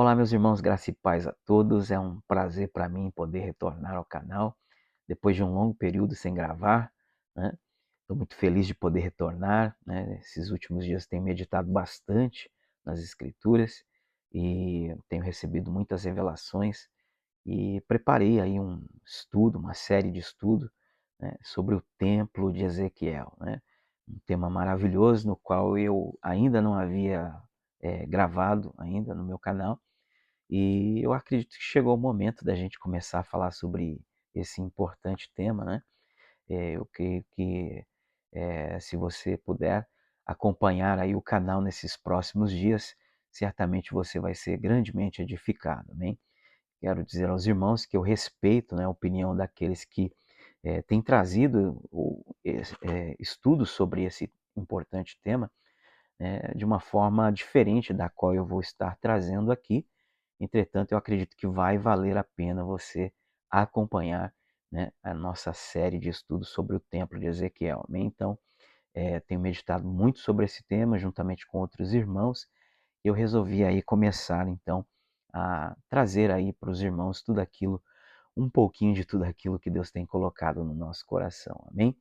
Olá, meus irmãos, graça e paz a todos. É um prazer para mim poder retornar ao canal depois de um longo período sem gravar, né? Estou muito feliz de poder retornar, né? Esses últimos dias tenho meditado bastante nas Escrituras e tenho recebido muitas revelações e preparei aí um estudo, uma série de estudo, né, sobre o Templo de Ezequiel, né? Um tema maravilhoso no qual eu ainda não havia gravado ainda no meu canal e eu acredito que chegou o momento da gente começar a falar sobre esse importante tema, né? Eu creio que se você puder acompanhar aí o canal nesses próximos dias, certamente você vai ser grandemente edificado, amém? Quero dizer aos irmãos que eu respeito, né, a opinião daqueles que têm trazido estudos sobre esse importante tema, de uma forma diferente da qual eu vou estar trazendo aqui. Entretanto, eu acredito que vai valer a pena você acompanhar, né, a nossa série de estudos sobre o Templo de Ezequiel. Amém? Então, tenho meditado muito sobre esse tema juntamente com outros irmãos. Eu resolvi aí começar então a trazer aí para os irmãos tudo aquilo, um pouquinho de tudo aquilo que Deus tem colocado no nosso coração. Amém?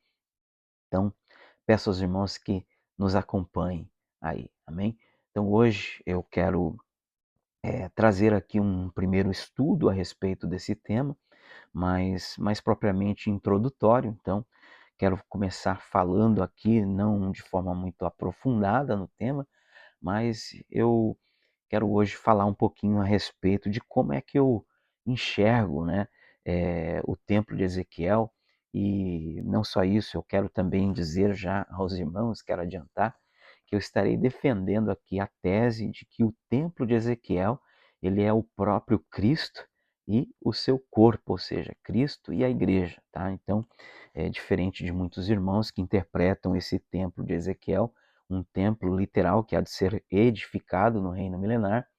Então, peço aos irmãos que nos acompanhem aí. Amém? Então, hoje eu quero trazer aqui um primeiro estudo a respeito desse tema, mas mais propriamente introdutório. Então, quero começar falando aqui, não de forma muito aprofundada no tema, mas eu quero hoje falar um pouquinho a respeito de como é que eu enxergo, né, o Templo de Ezequiel. E não só isso, eu quero também dizer já aos irmãos, quero adiantar, que eu estarei defendendo aqui a tese de que o Templo de Ezequiel ele é o próprio Cristo e o seu corpo, ou seja, Cristo e a igreja, tá? Então, é diferente de muitos irmãos que interpretam esse Templo de Ezequiel um templo literal que há de ser edificado no reino milenar,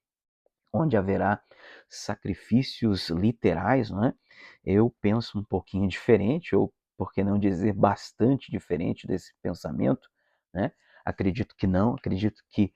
onde haverá sacrifícios literais, não é? Eu penso um pouquinho diferente, ou por que não dizer bastante diferente desse pensamento, né? Acredito que não, acredito que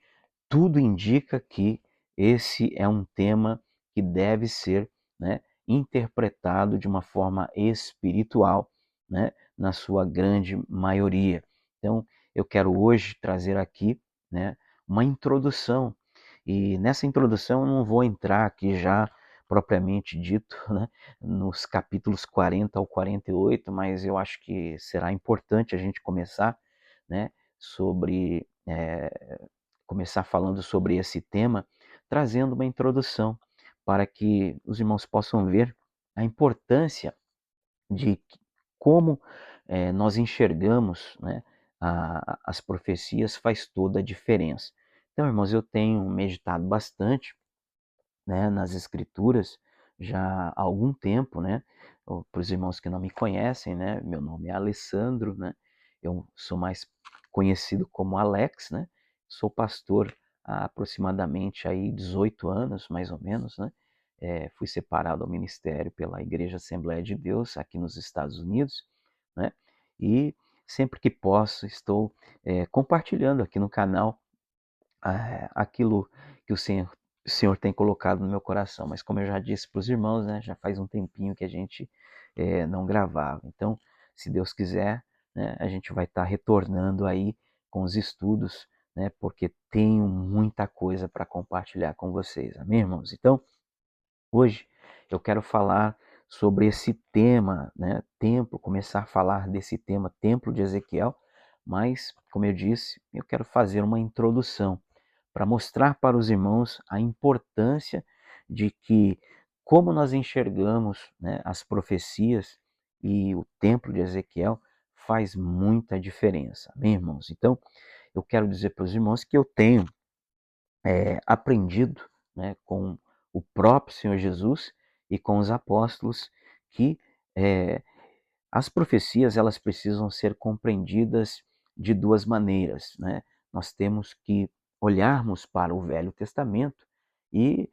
tudo indica que esse é um tema que deve ser, né, interpretado de uma forma espiritual, né, na sua grande maioria. Então, eu quero hoje trazer aqui, né, uma introdução. E nessa introdução eu não vou entrar aqui já propriamente dito, né, nos capítulos 40 ao 48, mas eu acho que será importante a gente começar, né, começar falando sobre esse tema, trazendo uma introdução para que os irmãos possam ver a importância de como nós enxergamos, né, as profecias faz toda a diferença. Então, irmãos, eu tenho meditado bastante, né, nas Escrituras já há algum tempo, né? Para os irmãos que não me conhecem, né? Meu nome é Alessandro, né? Eu sou mais conhecido como Alex, né? Sou pastor há aproximadamente aí 18 anos, mais ou menos, né? Fui separado ao ministério pela Igreja Assembleia de Deus aqui nos Estados Unidos, né? E sempre que posso estou compartilhando aqui no canal aquilo que o Senhor tem colocado no meu coração. Mas como eu já disse para os irmãos, né, já faz um tempinho que a gente não gravava. Então, se Deus quiser, né, a gente vai estar retornando aí com os estudos, né, porque tenho muita coisa para compartilhar com vocês. Amém, irmãos? Então, hoje eu quero falar sobre esse tema, né, templo, começar a falar desse tema, Templo de Ezequiel, mas, como eu disse, eu quero fazer uma introdução para mostrar para os irmãos a importância de que, como nós enxergamos, né, as profecias e o Templo de Ezequiel, faz muita diferença. Amém, irmãos? Então, eu quero dizer para os irmãos que eu tenho aprendido, né, com o próprio Senhor Jesus e com os apóstolos que as profecias elas precisam ser compreendidas de duas maneiras, né? Nós temos que olharmos para o Velho Testamento e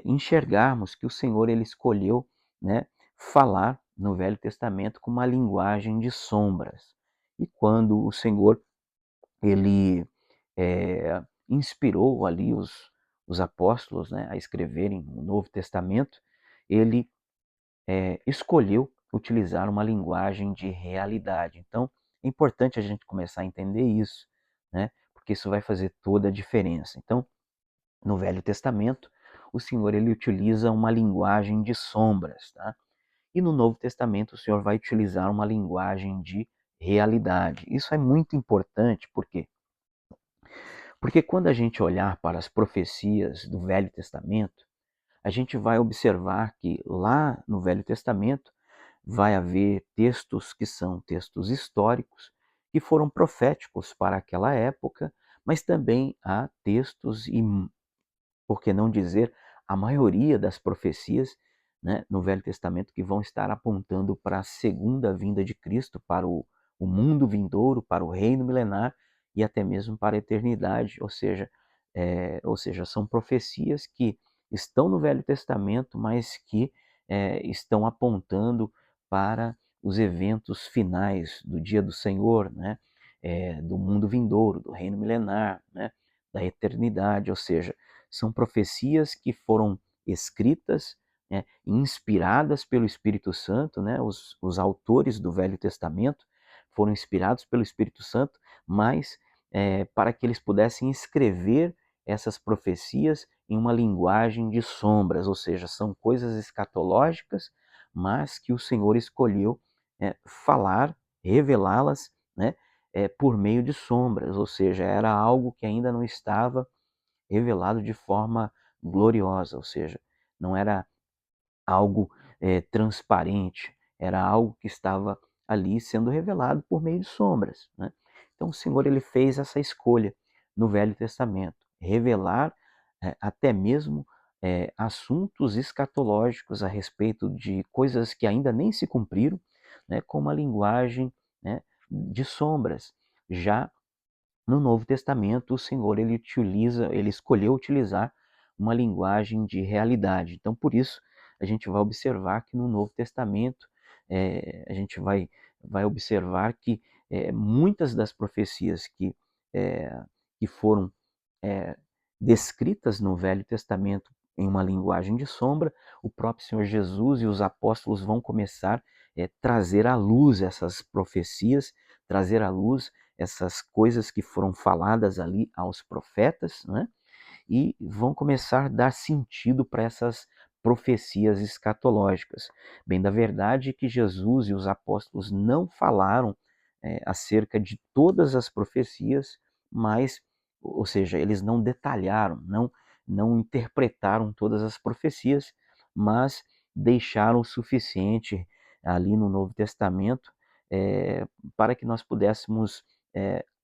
enxergarmos que o Senhor ele escolheu, né, falar no Velho Testamento com uma linguagem de sombras. E quando o Senhor ele inspirou ali os apóstolos, né, a escreverem o Novo Testamento, ele escolheu utilizar uma linguagem de realidade. Então, é importante a gente começar a entender isso, né, porque isso vai fazer toda a diferença. Então, no Velho Testamento, o Senhor ele utiliza uma linguagem de sombras, tá? E no Novo Testamento, o Senhor vai utilizar uma linguagem de realidade. Isso é muito importante, por quê? Porque quando a gente olhar para as profecias do Velho Testamento, a gente vai observar que lá no Velho Testamento vai haver textos que são textos históricos, que foram proféticos para aquela época, mas também há textos e, por que não dizer, a maioria das profecias, né, no Velho Testamento que vão estar apontando para a segunda vinda de Cristo, para o mundo vindouro, para o reino milenar e até mesmo para a eternidade. Ou seja, são profecias que estão no Velho Testamento, mas que estão apontando para os eventos finais do dia do Senhor, né, do mundo vindouro, do reino milenar, né, da eternidade. Ou seja, são profecias que foram escritas, né, inspiradas pelo Espírito Santo, né, os autores do Velho Testamento foram inspirados pelo Espírito Santo, mas para que eles pudessem escrever essas profecias em uma linguagem de sombras, ou seja, são coisas escatológicas, mas que o Senhor escolheu falar, revelá-las, né, por meio de sombras, ou seja, era algo que ainda não estava revelado de forma gloriosa, ou seja, não era algo transparente, era algo que estava ali sendo revelado por meio de sombras, né? Então o Senhor ele fez essa escolha no Velho Testamento, revelar até mesmo assuntos escatológicos a respeito de coisas que ainda nem se cumpriram, né, com uma linguagem, né, de sombras. Já no Novo Testamento, o Senhor ele escolheu utilizar uma linguagem de realidade. Então, por isso, a gente vai observar que no Novo Testamento, a gente vai observar que muitas das profecias que foram é, descritas no Velho Testamento em uma linguagem de sombra, o próprio Senhor Jesus e os apóstolos vão começar a trazer à luz essas profecias, trazer à luz essas coisas que foram faladas ali aos profetas, né? E vão começar a dar sentido para essas profecias escatológicas. Bem, da verdade é que Jesus e os apóstolos não falaram acerca de todas as profecias, mas, ou seja, eles não detalharam, não interpretaram todas as profecias, mas deixaram o suficiente ali no Novo Testamento para que nós pudéssemos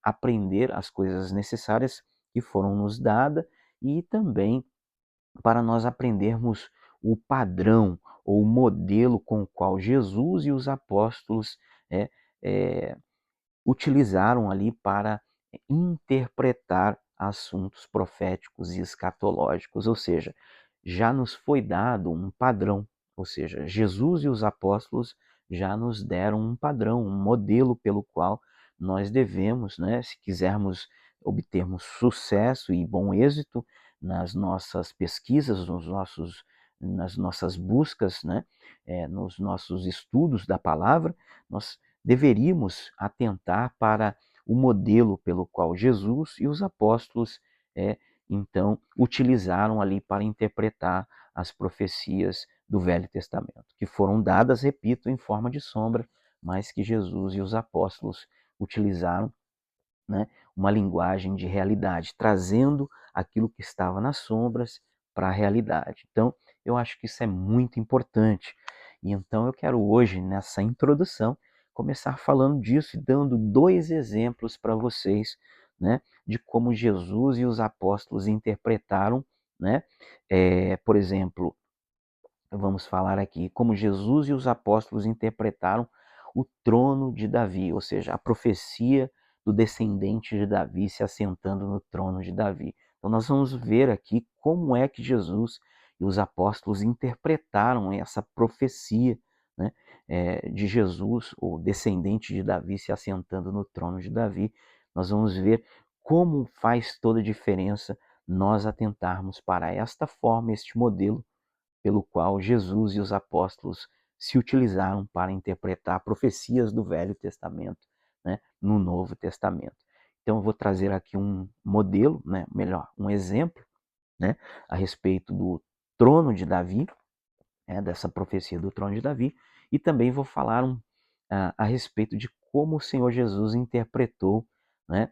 aprender as coisas necessárias que foram nos dadas e também para nós aprendermos o padrão ou o modelo com o qual Jesus e os apóstolos é, é, utilizaram ali para interpretar assuntos proféticos e escatológicos, ou seja, já nos foi dado um padrão, ou seja, Jesus e os apóstolos já nos deram um padrão, um modelo pelo qual nós devemos, né, se quisermos obtermos sucesso e bom êxito nas nossas pesquisas, nas nossas buscas, né, nos nossos estudos da palavra, nós deveríamos atentar para o modelo pelo qual Jesus e os apóstolos então utilizaram ali para interpretar as profecias do Velho Testamento, que foram dadas, repito, em forma de sombra, mas que Jesus e os apóstolos utilizaram, né, uma linguagem de realidade, trazendo aquilo que estava nas sombras para a realidade. Então, eu acho que isso é muito importante. E então eu quero hoje, nessa introdução, começar falando disso e dando dois exemplos para vocês, né, de como Jesus e os apóstolos interpretaram, né, por exemplo, vamos falar aqui como Jesus e os apóstolos interpretaram o trono de Davi, ou seja, a profecia do descendente de Davi se assentando no trono de Davi. Então nós vamos ver aqui como é que Jesus e os apóstolos interpretaram essa profecia, né, de Jesus, o descendente de Davi se assentando no trono de Davi. Nós vamos ver como faz toda a diferença nós atentarmos para esta forma, este modelo pelo qual Jesus e os apóstolos se utilizaram para interpretar profecias do Velho Testamento, né, no Novo Testamento. Então eu vou trazer aqui um modelo, né, melhor, um exemplo, né, a respeito do trono de Davi, dessa profecia do trono de Davi, e também vou falar a respeito de como o Senhor Jesus interpretou, né,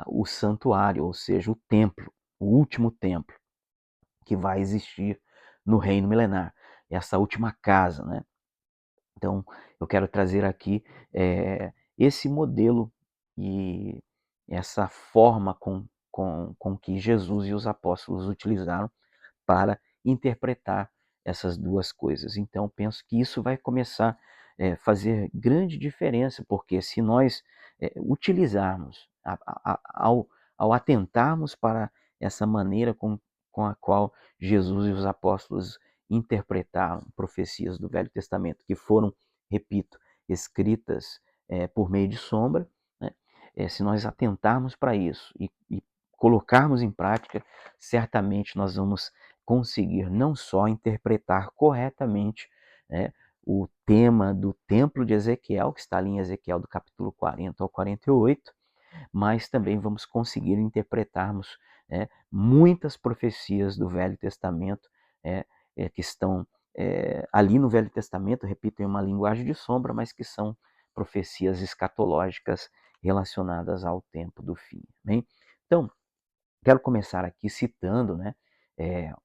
o santuário, ou seja, o templo, o último templo que vai existir no reino milenar, essa última casa, né? Então, eu quero trazer aqui esse modelo e essa forma com que Jesus e os apóstolos utilizaram para interpretar essas duas coisas. Então, penso que isso vai começar a fazer grande diferença, porque se nós utilizarmos, ao atentarmos para essa maneira com a qual Jesus e os apóstolos interpretaram profecias do Velho Testamento, que foram, repito, escritas por meio de sombra, né? Se nós atentarmos para isso e colocarmos em prática, certamente nós vamos conseguir não só interpretar corretamente, né, o tema do templo de Ezequiel, que está ali em Ezequiel do capítulo 40 ao 48, mas também vamos conseguir interpretarmos muitas profecias do Velho Testamento que estão ali no Velho Testamento, repito, em uma linguagem de sombra, mas que são profecias escatológicas relacionadas ao tempo do fim. Bem? Então, quero começar aqui citando, né,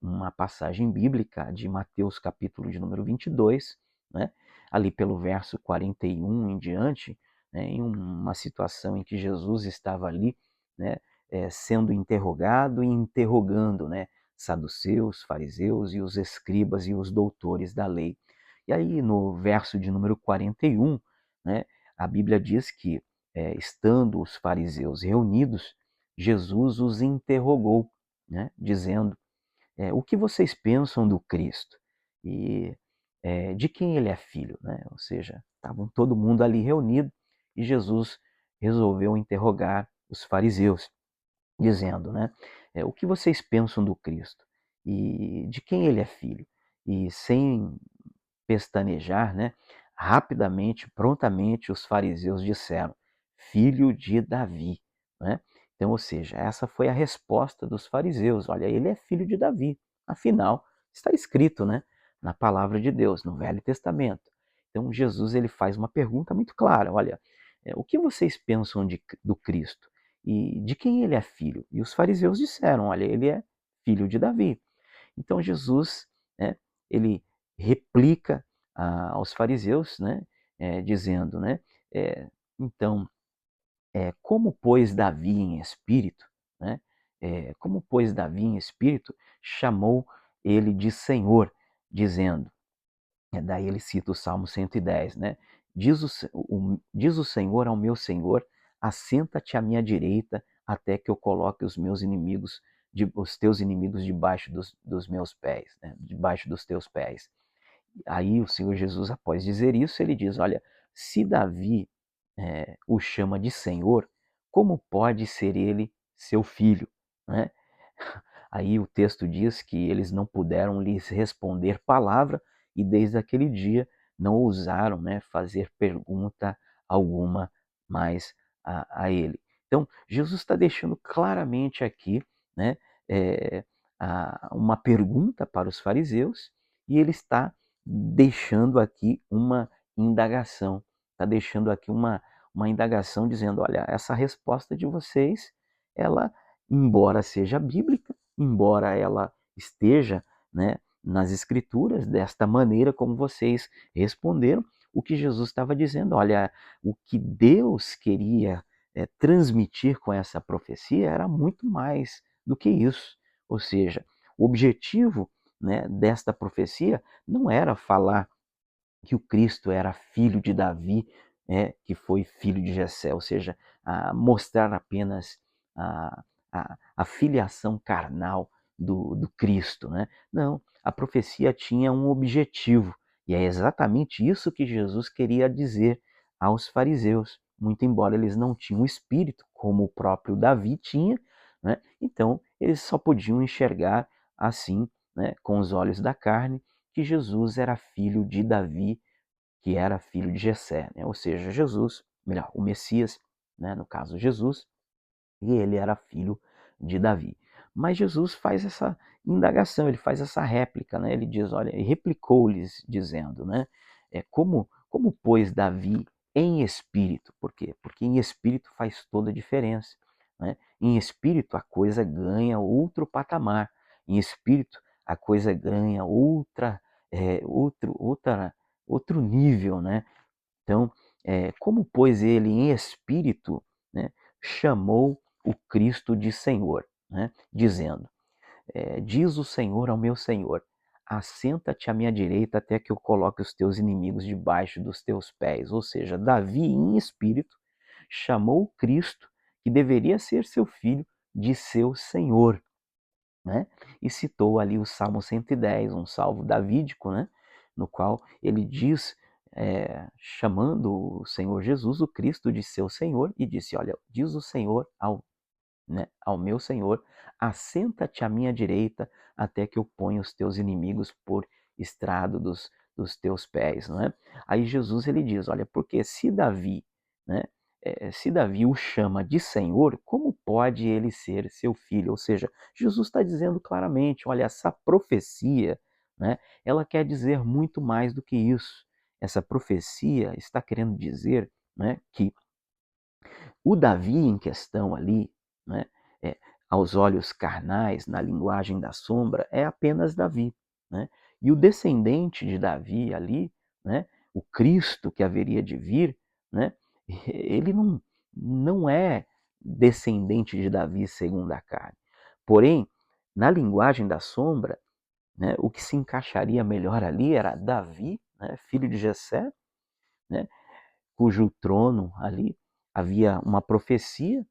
uma passagem bíblica de Mateus capítulo de número 22, né, ali pelo verso 41 em diante, né, em uma situação em que Jesus estava ali, né, sendo interrogado e interrogando, né, saduceus, fariseus e os escribas e os doutores da lei. E aí no verso de número 41, né, a Bíblia diz que, estando os fariseus reunidos, Jesus os interrogou, né, dizendo: o que vocês pensam do Cristo? E de quem ele é filho? Né? Ou seja, estavam todo mundo ali reunido e Jesus resolveu interrogar os fariseus, dizendo, né, o que vocês pensam do Cristo? E de quem ele é filho? E sem pestanejar, né, rapidamente, prontamente, os fariseus disseram: filho de Davi. Né? Então, ou seja, essa foi a resposta dos fariseus: olha, ele é filho de Davi. Afinal, está escrito, né, na palavra de Deus, no Velho Testamento. Então, Jesus ele faz uma pergunta muito clara: olha, o que vocês pensam do Cristo? E de quem ele é filho? E os fariseus disseram: olha, ele é filho de Davi. Então Jesus, né, ele replica aos fariseus, né, dizendo, né, então, como pois Davi em espírito, né, como pois Davi em espírito chamou ele de Senhor, dizendo, daí ele cita o Salmo 110, né, diz o Senhor ao meu Senhor, assenta-te à minha direita até que eu coloque os teus inimigos debaixo dos meus pés, né, debaixo dos teus pés. Aí o Senhor Jesus, após dizer isso, ele diz: olha, se Davi o chama de Senhor, como pode ser ele seu filho? Né? Aí o texto diz que eles não puderam lhes responder palavra e desde aquele dia não ousaram, né, fazer pergunta alguma mais ele. Então, Jesus está deixando claramente aqui, né, uma pergunta para os fariseus e ele está deixando aqui uma indagação. Está deixando aqui uma indagação dizendo, olha, essa resposta de vocês, ela, embora seja bíblica, embora ela esteja, né, nas escrituras, desta maneira como vocês responderam, o que Jesus estava dizendo, olha, o que Deus queria transmitir com essa profecia era muito mais do que isso. Ou seja, o objetivo, né, desta profecia não era falar que o Cristo era filho de Davi, que foi filho de Jessé, ou seja, mostrar apenas a filiação carnal do Cristo. Né? Não, a profecia tinha um objetivo, e é exatamente isso que Jesus queria dizer aos fariseus, muito embora eles não tinham o espírito, como o próprio Davi tinha, né? Então eles só podiam enxergar assim, né, com os olhos da carne, que Jesus era filho de Davi, que era filho de Jessé, né? Ou seja, Jesus, melhor, o Messias, né, no caso Jesus, e ele era filho de Davi. Mas Jesus faz essa indagação, ele faz essa réplica, né? Ele diz, olha, e replicou-lhes dizendo, né? Como pois Davi em espírito? Por quê? Porque em espírito faz toda a diferença, né? Em espírito a coisa ganha outro patamar. Em espírito a coisa ganha outro nível, né? Então, como pois ele em espírito, né, chamou o Cristo de Senhor, né, dizendo, diz o Senhor ao meu Senhor, assenta-te à minha direita até que eu coloque os teus inimigos debaixo dos teus pés. Ou seja, Davi em espírito chamou o Cristo, que deveria ser seu filho, de seu Senhor, né? E citou ali o Salmo 110, um salmo davídico, né? No qual ele diz, chamando o Senhor Jesus, o Cristo, de seu Senhor, e disse, olha, diz o Senhor ao meu Senhor, assenta-te à minha direita até que eu ponha os teus inimigos por estrado dos teus pés, não é? Aí Jesus ele diz, olha, porque se Davi, né, se Davi o chama de Senhor, como pode ele ser seu filho? Ou seja, Jesus está dizendo claramente, olha, essa profecia, né, ela quer dizer muito mais do que isso. Essa profecia está querendo dizer, né, que o Davi em questão ali, né, é, aos olhos carnais, na linguagem da sombra, é apenas Davi, né? E o descendente de Davi ali, né, o Cristo que haveria de vir, né, ele não é descendente de Davi segundo a carne. Porém, na linguagem da sombra, né, o que se encaixaria melhor ali era Davi, né, filho de Jessé, né, cujo trono ali havia uma profecia,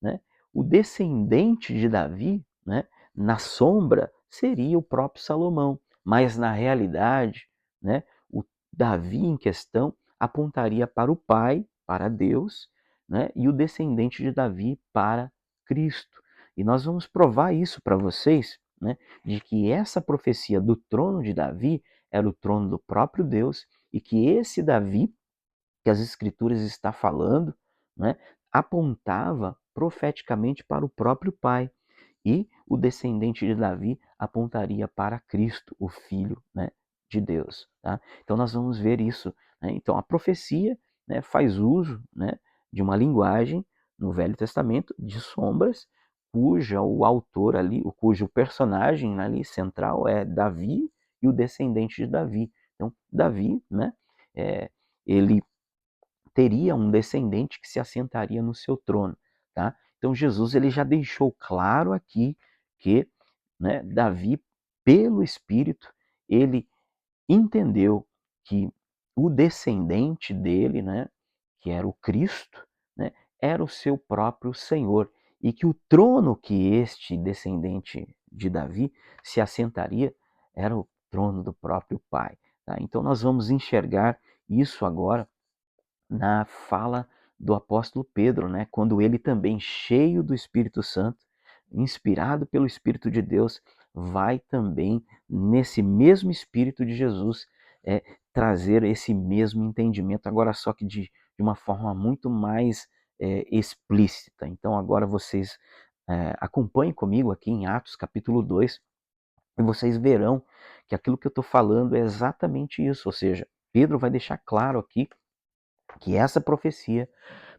né? O descendente de Davi, né, na sombra, seria o próprio Salomão, mas na realidade, né, o Davi em questão apontaria para o Pai, para Deus, né, e o descendente de Davi para Cristo. E nós vamos provar isso para vocês, né, de que essa profecia do trono de Davi era o trono do próprio Deus e que esse Davi que as Escrituras está falando, né, apontava profeticamente para o próprio Pai. E o descendente de Davi apontaria para Cristo, o Filho, né, de Deus. Tá? Então nós vamos ver isso. Né? Então a profecia, né, faz uso, né, de uma linguagem no Velho Testamento de sombras, cuja o autor ali, cujo personagem ali central é Davi e o descendente de Davi. Então Davi, né, ele teria um descendente que se assentaria no seu trono, tá? Então Jesus ele já deixou claro aqui que, né, Davi, pelo Espírito, ele entendeu que o descendente dele, né, que era o Cristo, né, era o seu próprio Senhor e que o trono que este descendente de Davi se assentaria era o trono do próprio Pai. Tá? Então nós vamos enxergar isso agora na fala do apóstolo Pedro, né? Quando ele também, cheio do Espírito Santo, inspirado pelo Espírito de Deus, vai também, nesse mesmo Espírito de Jesus, trazer esse mesmo entendimento, agora só que de uma forma muito mais explícita. Então agora vocês acompanhem comigo aqui em Atos capítulo 2, e vocês verão que aquilo que eu estou falando é exatamente isso, ou seja, Pedro vai deixar claro aqui que essa profecia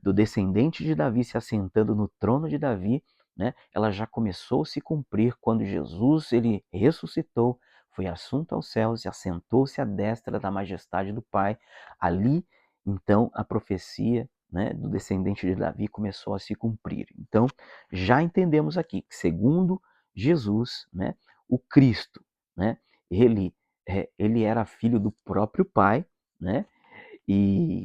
do descendente de Davi se assentando no trono de Davi, né, ela já começou a se cumprir quando Jesus ele ressuscitou, foi assunto aos céus e assentou-se à destra da majestade do Pai. Ali, então, a profecia, né, do descendente de Davi começou a se cumprir. Então, já entendemos aqui que, segundo Jesus, né, o Cristo, né, ele era filho do próprio Pai, né,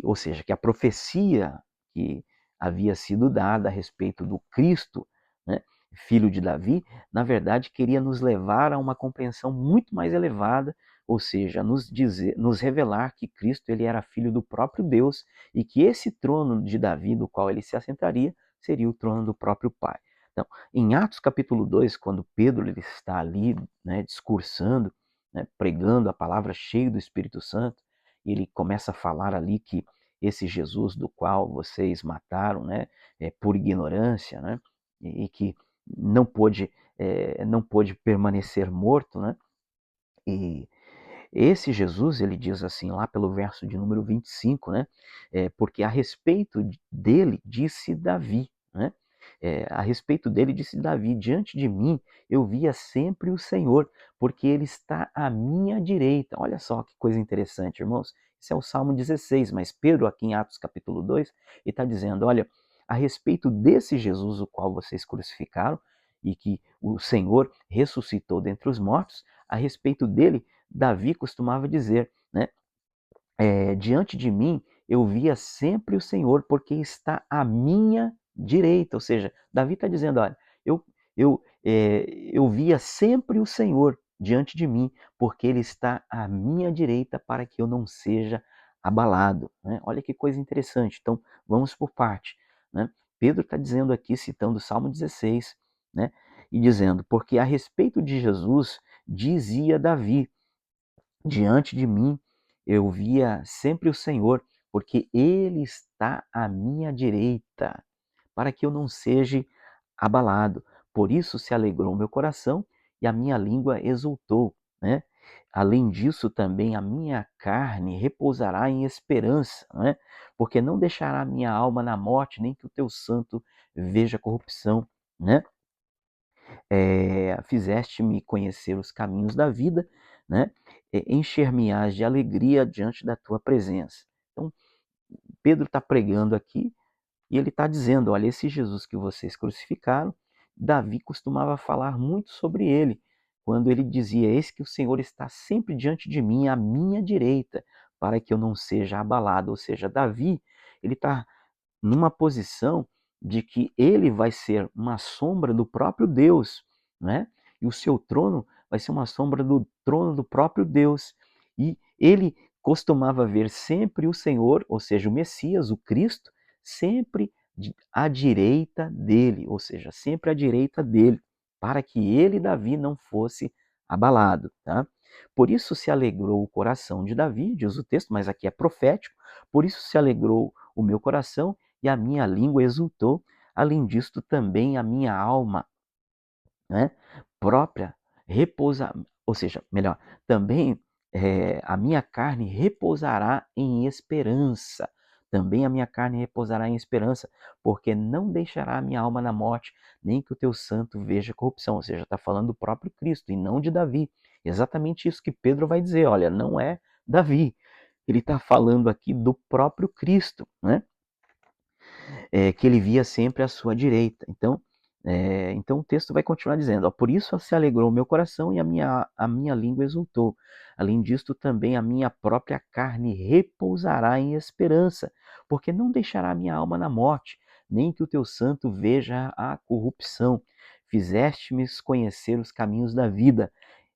ou seja, que a profecia que havia sido dada a respeito do Cristo, né, filho de Davi, na verdade queria nos levar a uma compreensão muito mais elevada, ou seja, nos revelar que Cristo ele era filho do próprio Deus e que esse trono de Davi, do qual ele se assentaria, seria o trono do próprio Pai. Então, em Atos capítulo 2, quando Pedro ele está ali, né, discursando, né, pregando a palavra cheio do Espírito Santo, e ele começa a falar ali que esse Jesus do qual vocês mataram, né, por ignorância, né, e que não pôde permanecer morto, né, e esse Jesus, ele diz assim, lá pelo verso de número 25, né? Porque a respeito dele disse Davi, né? A respeito dele disse Davi, diante de mim eu via sempre o Senhor, porque ele está à minha direita. Olha só que coisa interessante, irmãos. Esse é o Salmo 16, mas Pedro aqui em Atos capítulo 2, ele está dizendo, olha, a respeito desse Jesus o qual vocês crucificaram e que o Senhor ressuscitou dentre os mortos, a respeito dele Davi costumava dizer, né? Diante de mim eu via sempre o Senhor, porque está à minha direita. Ou seja, Davi está dizendo, olha, eu via sempre o Senhor diante de mim, porque Ele está à minha direita para que eu não seja abalado. Né? Olha que coisa interessante. Então, vamos por parte. Né? Pedro está dizendo aqui, citando o Salmo 16, né? E dizendo, porque a respeito de Jesus, dizia Davi, diante de mim eu via sempre o Senhor, porque Ele está à minha direita, para que eu não seja abalado. Por isso se alegrou o meu coração e a minha língua exultou, né? Além disso, também a minha carne repousará em esperança, né? Porque não deixará a minha alma na morte, nem que o teu santo veja corrupção, né? Fizeste-me conhecer os caminhos da vida, né? Encher-me-ás de alegria diante da tua presença. Então, Pedro está pregando aqui e ele está dizendo, olha, esse Jesus que vocês crucificaram, Davi costumava falar muito sobre ele, quando ele dizia, eis que o Senhor está sempre diante de mim, à minha direita, para que eu não seja abalado. Ou seja, Davi, ele está numa posição de que ele vai ser uma sombra do próprio Deus, né? E o seu trono vai ser uma sombra do trono do próprio Deus. E ele costumava ver sempre o Senhor, ou seja, o Messias, o Cristo, sempre à direita dele, ou seja, sempre à direita dele, para que ele, Davi, não fosse abalado, tá? Por isso se alegrou o coração de Davi, diz o texto, mas aqui é profético, por isso se alegrou o meu coração e a minha língua exultou, além disto também a minha alma, né, própria repousa, ou seja, melhor, também a minha carne repousará em esperança. Também a minha carne repousará em esperança, porque não deixará a minha alma na morte, nem que o teu santo veja corrupção. Ou seja, está falando do próprio Cristo e não de Davi. Exatamente isso que Pedro vai dizer. Olha, não é Davi. Ele está falando aqui do próprio Cristo, né? Que ele via sempre à sua direita. Então o texto vai continuar dizendo, ó, por isso se alegrou o meu coração e a minha língua exultou. Além disto, também a minha própria carne repousará em esperança, porque não deixará a minha alma na morte, nem que o teu santo veja a corrupção. Fizeste-me conhecer os caminhos da vida,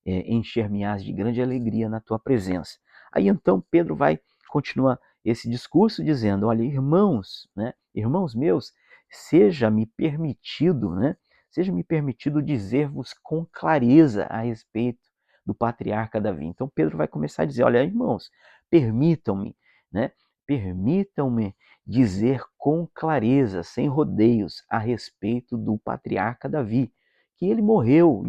encher-me-ás de grande alegria na tua presença. Aí então Pedro vai continuar esse discurso dizendo, olha, irmãos, né, irmãos meus, seja-me permitido, né, seja-me permitido dizer-vos com clareza a respeito do patriarca Davi. Então Pedro vai começar a dizer, olha, irmãos, permitam-me, né, permitam-me dizer com clareza, sem rodeios, a respeito do patriarca Davi, que ele morreu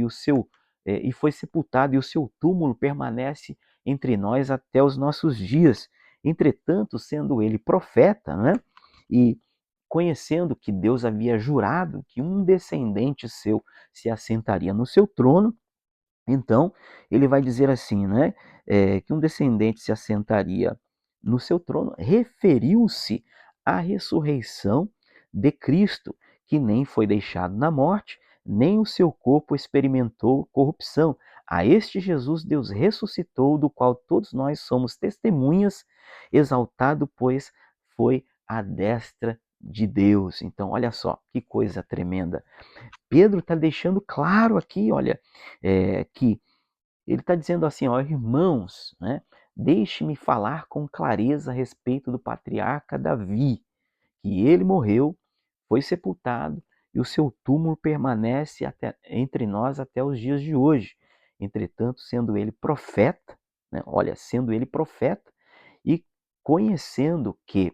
e foi sepultado, e o seu túmulo permanece entre nós até os nossos dias. Entretanto, sendo ele profeta, né, e conhecendo que Deus havia jurado que um descendente seu se assentaria no seu trono, então ele vai dizer assim, né, que um descendente se assentaria no seu trono, referiu-se à ressurreição de Cristo, que nem foi deixado na morte, nem o seu corpo experimentou corrupção. A este Jesus Deus ressuscitou, do qual todos nós somos testemunhas, exaltado, pois foi à destra de Deus. Então, olha só que coisa tremenda. Pedro está deixando claro aqui, olha, que ele está dizendo assim, ó, irmãos, né, deixe-me falar com clareza a respeito do patriarca Davi, que ele morreu, foi sepultado e o seu túmulo permanece entre nós até os dias de hoje. Entretanto, sendo ele profeta, né? Olha, sendo ele profeta e conhecendo que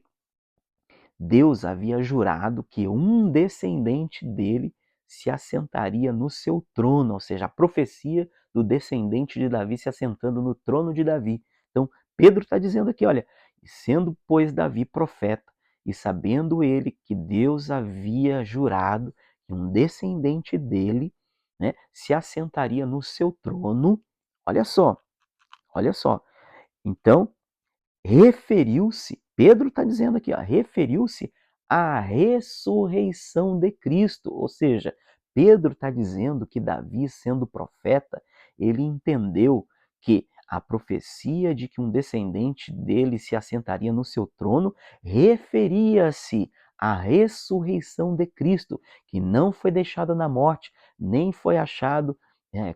Deus havia jurado que um descendente dele se assentaria no seu trono, ou seja, a profecia do descendente de Davi se assentando no trono de Davi. Então, Pedro está dizendo aqui, olha, sendo, pois, Davi profeta, e sabendo ele que Deus havia jurado que um descendente dele, né, se assentaria no seu trono, olha só, olha só. Então, Pedro está dizendo aqui, ó, referiu-se à ressurreição de Cristo. Ou seja, Pedro está dizendo que Davi, sendo profeta, ele entendeu que a profecia de que um descendente dele se assentaria no seu trono referia-se à ressurreição de Cristo, que não foi deixado na morte, nem foi achado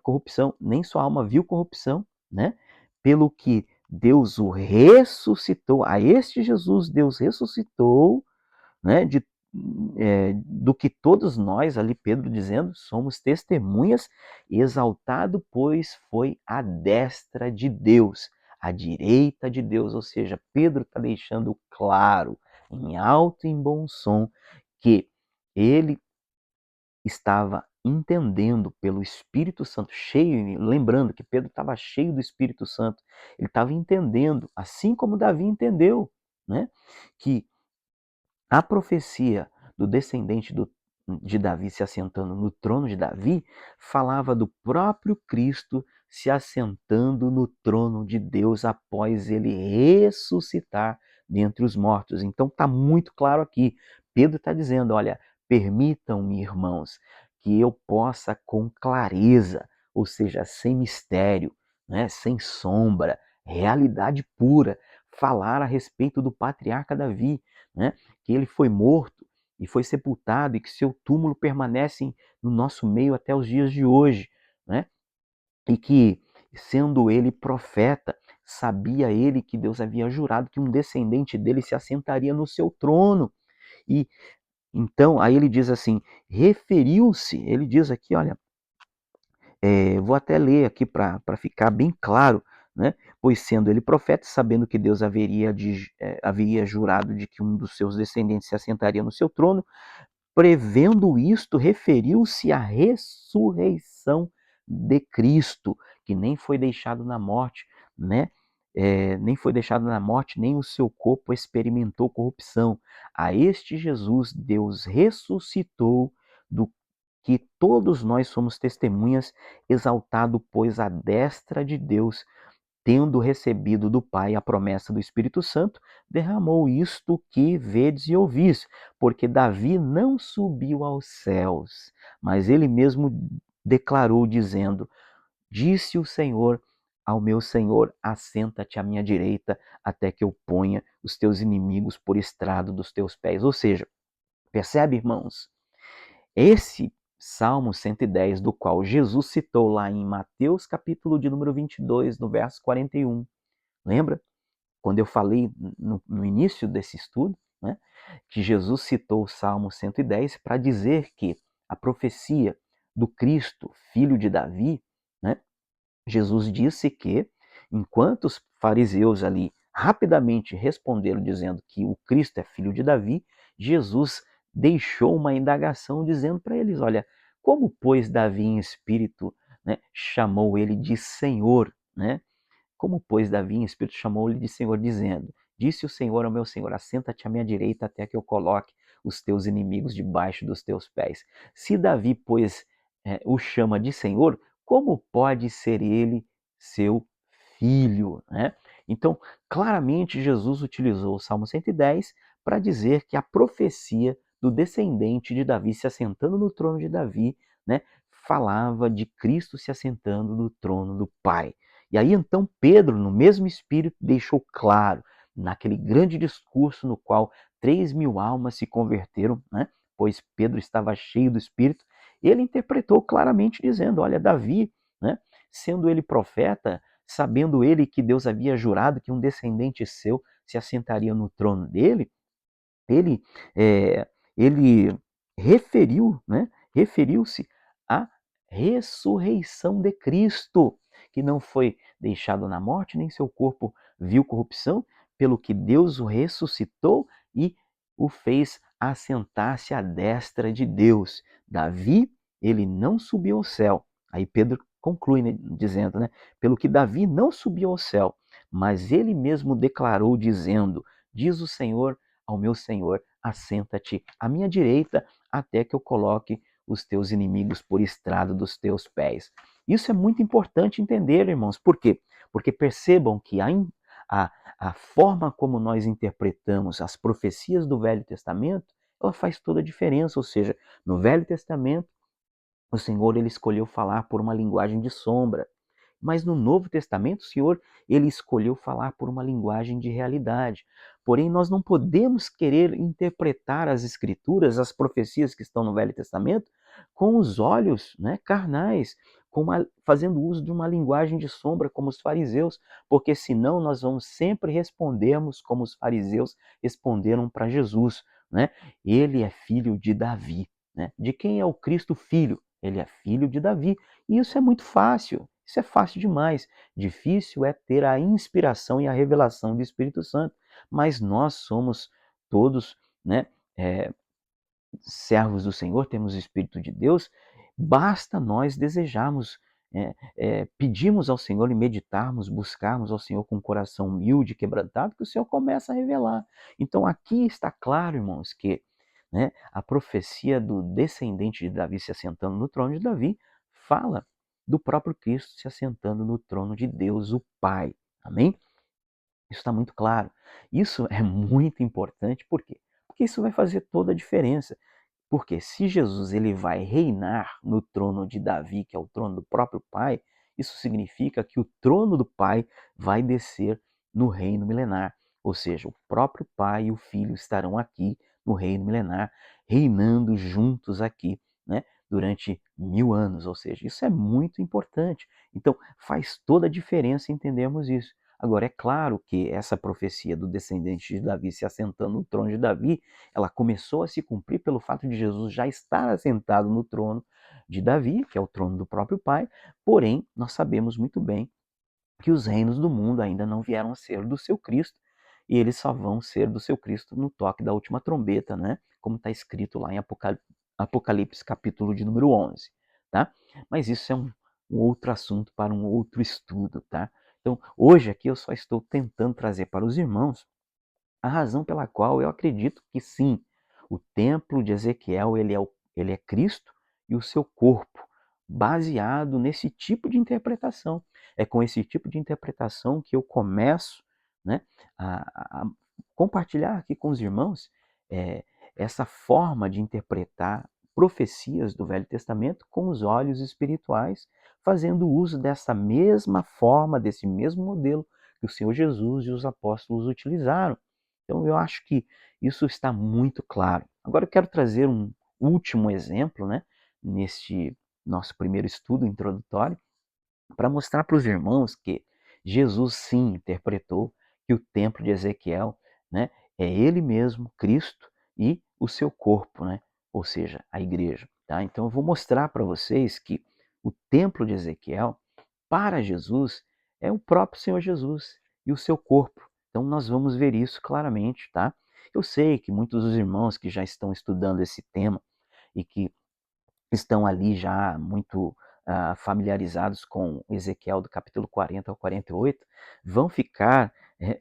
corrupção, nem sua alma viu corrupção, né? Pelo que Deus o ressuscitou, a este Jesus Deus ressuscitou, né, do que todos nós, ali Pedro dizendo, somos testemunhas, exaltado, pois foi à destra de Deus, à direita de Deus. Ou seja, Pedro está deixando claro, em alto e em bom som, que ele estava entendendo pelo Espírito Santo, cheio, lembrando que Pedro estava cheio do Espírito Santo, ele estava entendendo, assim como Davi entendeu, né, que a profecia do descendente de Davi se assentando no trono de Davi falava do próprio Cristo se assentando no trono de Deus após ele ressuscitar dentre os mortos. Então está muito claro aqui. Pedro está dizendo, olha, permitam-me, irmãos, que eu possa com clareza, ou seja, sem mistério, né, sem sombra, realidade pura, falar a respeito do patriarca Davi, né, que ele foi morto e foi sepultado e que seu túmulo permanece no nosso meio até os dias de hoje, né? E que, sendo ele profeta, sabia ele que Deus havia jurado que um descendente dele se assentaria no seu trono. E então, aí ele diz assim, ele diz aqui, olha, vou até ler aqui para ficar bem claro, né? Pois sendo ele profeta, sabendo que Deus haveria jurado de que um dos seus descendentes se assentaria no seu trono, prevendo isto, referiu-se à ressurreição de Cristo, que nem foi deixado na morte, né? Nem foi deixado na morte, nem o seu corpo experimentou corrupção. A este Jesus Deus ressuscitou, do que todos nós somos testemunhas, exaltado, pois, à destra de Deus, tendo recebido do Pai a promessa do Espírito Santo, derramou isto que vedes e ouvis, porque Davi não subiu aos céus, mas ele mesmo declarou, dizendo: Disse o Senhor ao meu Senhor, assenta-te à minha direita, até que eu ponha os teus inimigos por estrado dos teus pés. Ou seja, percebe, irmãos? Esse Salmo 110, do qual Jesus citou lá em Mateus, capítulo de número 22, no verso 41. Lembra? Quando eu falei no início desse estudo, né, que Jesus citou o Salmo 110 para dizer que a profecia do Cristo, filho de Davi, né, Jesus disse que, enquanto os fariseus ali rapidamente responderam dizendo que o Cristo é filho de Davi, Jesus deixou uma indagação dizendo para eles, olha, como pois Davi em espírito, né, chamou ele de Senhor, né? Como, pois, Davi em espírito chamou-lhe de Senhor, dizendo: Disse o Senhor ao meu Senhor: Assenta-te à minha direita até que eu coloque os teus inimigos debaixo dos teus pés. Se Davi, pois, o chama de Senhor, como pode ser ele seu filho? Né? Então, claramente, Jesus utilizou o Salmo 110 para dizer que a profecia do descendente de Davi se assentando no trono de Davi, né, falava de Cristo se assentando no trono do Pai. E aí então Pedro, no mesmo espírito, deixou claro, naquele grande discurso no qual 3.000 almas se converteram, né? Pois Pedro estava cheio do Espírito, ele interpretou claramente dizendo, olha, Davi, né, sendo ele profeta, sabendo ele que Deus havia jurado que um descendente seu se assentaria no trono dele, ele, é, ele referiu-se à ressurreição de Cristo, que não foi deixado na morte, nem seu corpo viu corrupção, pelo que Deus o ressuscitou e o fez assentar-se à destra de Deus. Davi, ele não subiu ao céu. Aí Pedro conclui, né, dizendo, né, pelo que Davi não subiu ao céu, mas ele mesmo declarou, dizendo, diz o Senhor ao meu Senhor, assenta-te à minha direita, até que eu coloque os teus inimigos por estrado dos teus pés. Isso é muito importante entender, irmãos. Por quê? Porque percebam que a, a forma como nós interpretamos as profecias do Velho Testamento, ela faz toda a diferença. Ou seja, no Velho Testamento, o Senhor ele escolheu falar por uma linguagem de sombra. Mas no Novo Testamento, o Senhor, ele escolheu falar por uma linguagem de realidade. Porém, nós não podemos querer interpretar as Escrituras, as profecias que estão no Velho Testamento, com os olhos, né, carnais, fazendo uso de uma linguagem de sombra, como os fariseus, porque senão nós vamos sempre respondermos como os fariseus responderam para Jesus, né? Ele é filho de Davi, né? De quem é o Cristo filho? Ele é filho de Davi. E isso é muito fácil. Isso é fácil demais. Difícil é ter a inspiração e a revelação do Espírito Santo. Mas nós somos todos, né, é, servos do Senhor, temos o Espírito de Deus. Basta nós desejarmos, pedirmos ao Senhor e meditarmos, buscarmos ao Senhor com um coração humilde, quebrantado, que o Senhor começa a revelar. Então aqui está claro, irmãos, que, né, a profecia do descendente de Davi se assentando no trono de Davi fala do próprio Cristo se assentando no trono de Deus, o Pai. Amém? Isso está muito claro. Isso é muito importante, por quê? Porque isso vai fazer toda a diferença. Porque se Jesus ele vai reinar no trono de Davi, que é o trono do próprio Pai, isso significa que o trono do Pai vai descer no reino milenar. Ou seja, o próprio Pai e o Filho estarão aqui no reino milenar, reinando juntos aqui, né, durante 1000 anos. Ou seja, isso é muito importante. Então, faz toda a diferença entendermos isso. Agora, é claro que essa profecia do descendente de Davi se assentando no trono de Davi, ela começou a se cumprir pelo fato de Jesus já estar assentado no trono de Davi, que é o trono do próprio Pai, porém, nós sabemos muito bem que os reinos do mundo ainda não vieram a ser do seu Cristo, e eles só vão ser do seu Cristo no toque da última trombeta, né? Como está escrito lá em Apocalipse capítulo de número 11, tá? Mas isso é um outro assunto para um outro estudo, tá? Então, hoje aqui eu só estou tentando trazer para os irmãos a razão pela qual eu acredito que sim, o templo de Ezequiel ele é Cristo e o seu corpo, baseado nesse tipo de interpretação. É com esse tipo de interpretação que eu começo, né, a compartilhar aqui com os irmãos, é, essa forma de interpretar profecias do Velho Testamento com os olhos espirituais, fazendo uso dessa mesma forma, desse mesmo modelo que o Senhor Jesus e os apóstolos utilizaram. Então eu acho que isso está muito claro. Agora eu quero trazer um último exemplo, né, neste nosso primeiro estudo introdutório, para mostrar para os irmãos que Jesus sim interpretou que o templo de Ezequiel, né, é ele mesmo, Cristo, e o seu corpo, né, ou seja, a igreja. Tá? Então eu vou mostrar para vocês que o templo de Ezequiel, para Jesus, é o próprio Senhor Jesus e o seu corpo. Então nós vamos ver isso claramente, tá? Eu sei que muitos dos irmãos que já estão estudando esse tema e que estão ali já muito familiarizados com Ezequiel do capítulo 40 ao 48, vão ficar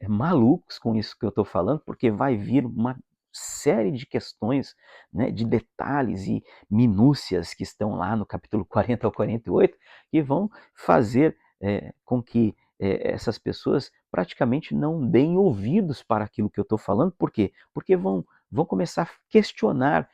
malucos com isso que eu estou falando, porque vai vir uma série de questões, né, de detalhes e minúcias que estão lá no capítulo 40 ao 48, que vão fazer com que essas pessoas praticamente não deem ouvidos para aquilo que eu estou falando. Por quê? Porque vão começar a questionar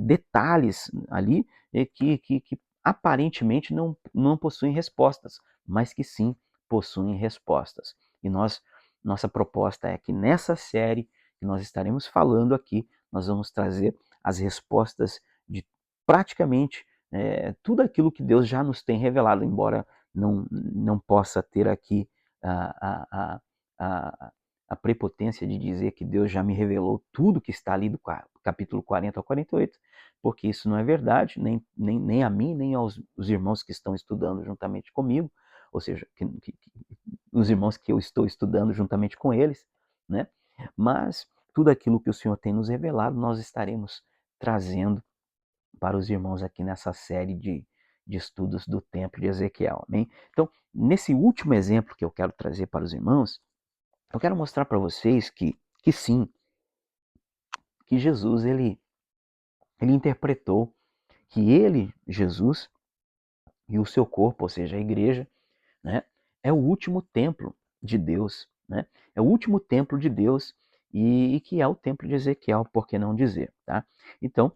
detalhes ali que aparentemente não possuem respostas, mas que sim possuem respostas. E nossa proposta é que nessa série que nós estaremos falando aqui, nós vamos trazer as respostas de praticamente tudo aquilo que Deus já nos tem revelado, embora não possa ter aqui a, a, a, a prepotência de dizer que Deus já me revelou tudo que está ali do capítulo 40 ao 48, porque isso não é verdade, nem a mim, nem aos os irmãos que estão estudando juntamente comigo, ou seja, os irmãos que eu estou estudando juntamente com eles, né? Mas tudo aquilo que o Senhor tem nos revelado, nós estaremos trazendo para os irmãos aqui nessa série de estudos do templo de Ezequiel, amém? Então, nesse último exemplo que eu quero trazer para os irmãos, eu quero mostrar para vocês que sim, que Jesus, ele interpretou que ele, Jesus, e o seu corpo, ou seja, a igreja, né, é o último templo de Deus, né? É o último templo de Deus e que é o templo de Ezequiel, por que não dizer, tá? Então,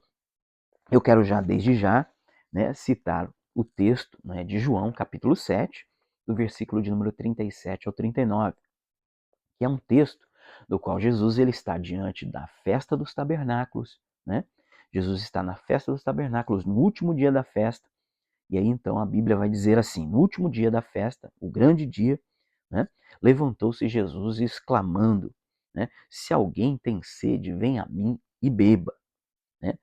eu quero já, desde já, né, citar o texto, né, de João, capítulo 7, do versículo de número 37 ao 39, que é um texto do qual Jesus ele está diante da festa dos tabernáculos, né? Jesus está na festa dos tabernáculos, no último dia da festa, e aí então a Bíblia vai dizer assim, no último dia da festa, o grande dia, né, levantou-se Jesus exclamando, né, se alguém tem sede, vem a mim e beba, né?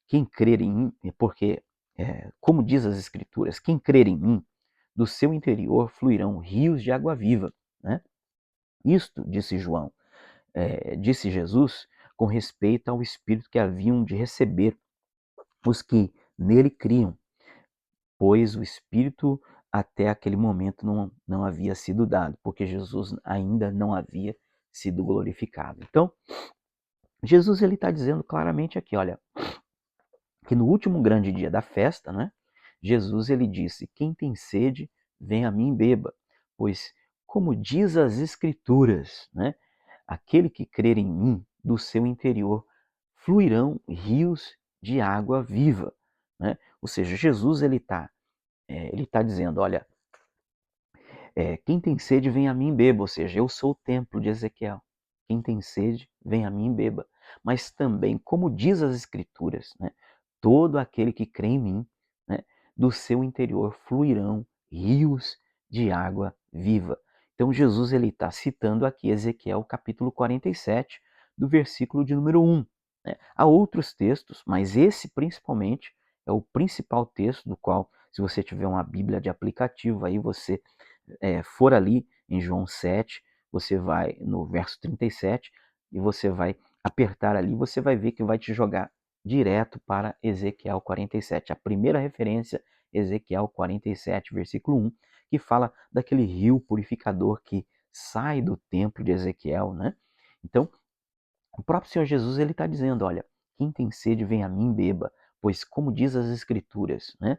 Quem crer em mim, porque, como diz as Escrituras, quem crer em mim, do seu interior fluirão rios de água viva, né? Isto, disse João, disse Jesus, com respeito ao Espírito que haviam de receber os que nele criam, pois o Espírito até aquele momento não havia sido dado, porque Jesus ainda não havia sido glorificado. Então, Jesus ele está dizendo claramente aqui, olha, que no último grande dia da festa, né, Jesus ele disse, quem tem sede, vem a mim e beba, pois como diz as Escrituras, né, aquele que crer em mim, do seu interior fluirão rios de água viva, né? Ou seja, Jesus ele tá dizendo, olha, quem tem sede, vem a mim e beba. Ou seja, eu sou o templo de Ezequiel. Quem tem sede, vem a mim e beba. Mas também, como diz as Escrituras, né, todo aquele que crê em mim, né, do seu interior fluirão rios de água viva. Então Jesus ele está citando aqui Ezequiel capítulo 47, do versículo de número 1. Né? Há outros textos, mas esse principalmente é o principal texto do qual, se você tiver uma Bíblia de aplicativo, aí você for ali em João 7, você vai no verso 37 e você vai apertar ali, você vai ver que vai te jogar direto para Ezequiel 47. A primeira referência, Ezequiel 47, versículo 1, que fala daquele rio purificador que sai do templo de Ezequiel, né? Então, o próprio Senhor Jesus ele está dizendo, olha, quem tem sede vem a mim e beba, pois como diz as Escrituras, né,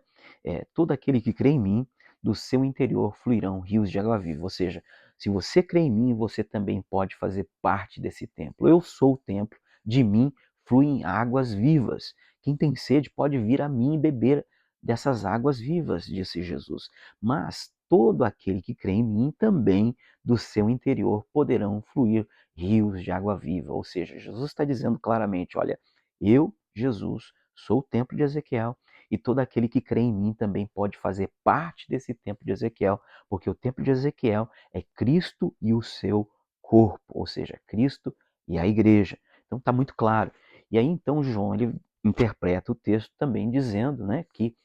todo aquele que crê em mim, do seu interior fluirão rios de água viva. Ou seja, se você crê em mim, você também pode fazer parte desse templo. Eu sou o templo, de mim fluem águas vivas. Quem tem sede pode vir a mim e beber dessas águas vivas, disse Jesus. Mas todo aquele que crê em mim também do seu interior poderão fluir rios de água viva. Ou seja, Jesus está dizendo claramente, olha, eu, Jesus, sou o templo de Ezequiel e todo aquele que crê em mim também pode fazer parte desse templo de Ezequiel, porque o templo de Ezequiel é Cristo e o seu corpo, ou seja, Cristo e a igreja. Então está muito claro. E aí então João ele interpreta o texto também dizendo, né, que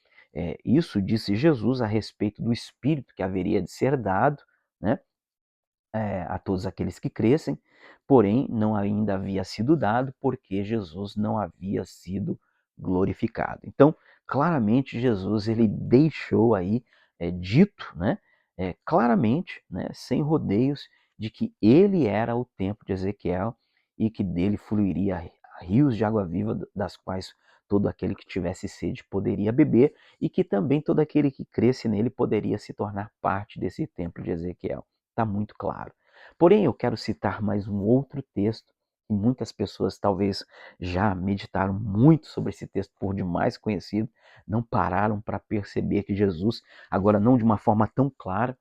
isso disse Jesus a respeito do Espírito que haveria de ser dado, né, a todos aqueles que crescem, porém não ainda havia sido dado porque Jesus não havia sido glorificado. Então, claramente Jesus ele deixou aí dito, né, claramente, né, sem rodeios, de que ele era o templo de Ezequiel e que dele fluiria rios de água viva, das quais todo aquele que tivesse sede poderia beber e que também todo aquele que cresce nele poderia se tornar parte desse templo de Ezequiel. Está muito claro. Porém, eu quero citar mais um outro texto, que muitas pessoas talvez já meditaram muito sobre esse texto, por demais conhecido, não pararam para perceber que Jesus, agora não de uma forma tão clara,